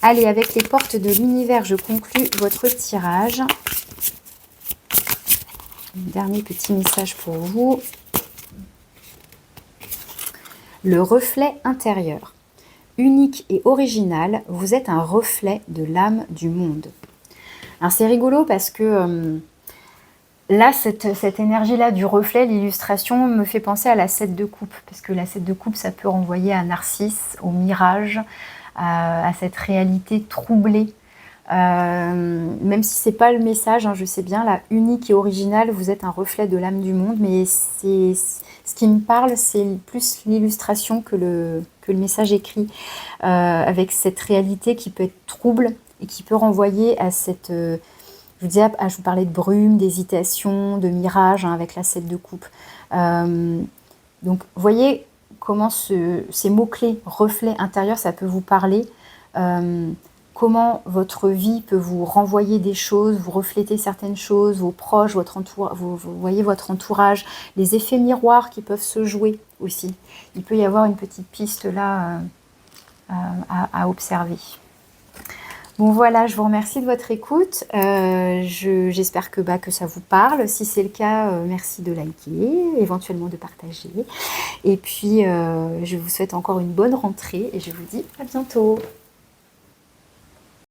Allez, avec les portes de l'univers, je conclus votre tirage. Un dernier petit message pour vous. Le reflet intérieur. Unique et original, vous êtes un reflet de l'âme du monde. Alors c'est rigolo parce que là, cette énergie-là du reflet, l'illustration, me fait penser à la 7 de coupe. Parce que la 7 de coupe, ça peut renvoyer à Narcisse, au mirage, à cette réalité troublée. Même si c'est pas le message, hein, je sais bien, là, unique et original, vous êtes un reflet de l'âme du monde, mais ce qui me parle, c'est plus l'illustration que le message écrit, avec cette réalité qui peut être trouble et qui peut renvoyer à cette... je vous parlais de brume, d'hésitation, de mirage, hein, avec la 7 de coupe. Donc, voyez comment ces mots-clés, reflet intérieur, ça peut vous parler. Comment votre vie peut vous renvoyer des choses, vous refléter certaines choses, vos proches, vous voyez votre entourage, les effets miroirs qui peuvent se jouer aussi. Il peut y avoir une petite piste là à observer. Bon voilà, je vous remercie de votre écoute. J'espère que ça vous parle. Si c'est le cas, merci de liker, éventuellement de partager. Et puis, je vous souhaite encore une bonne rentrée et je vous dis à bientôt.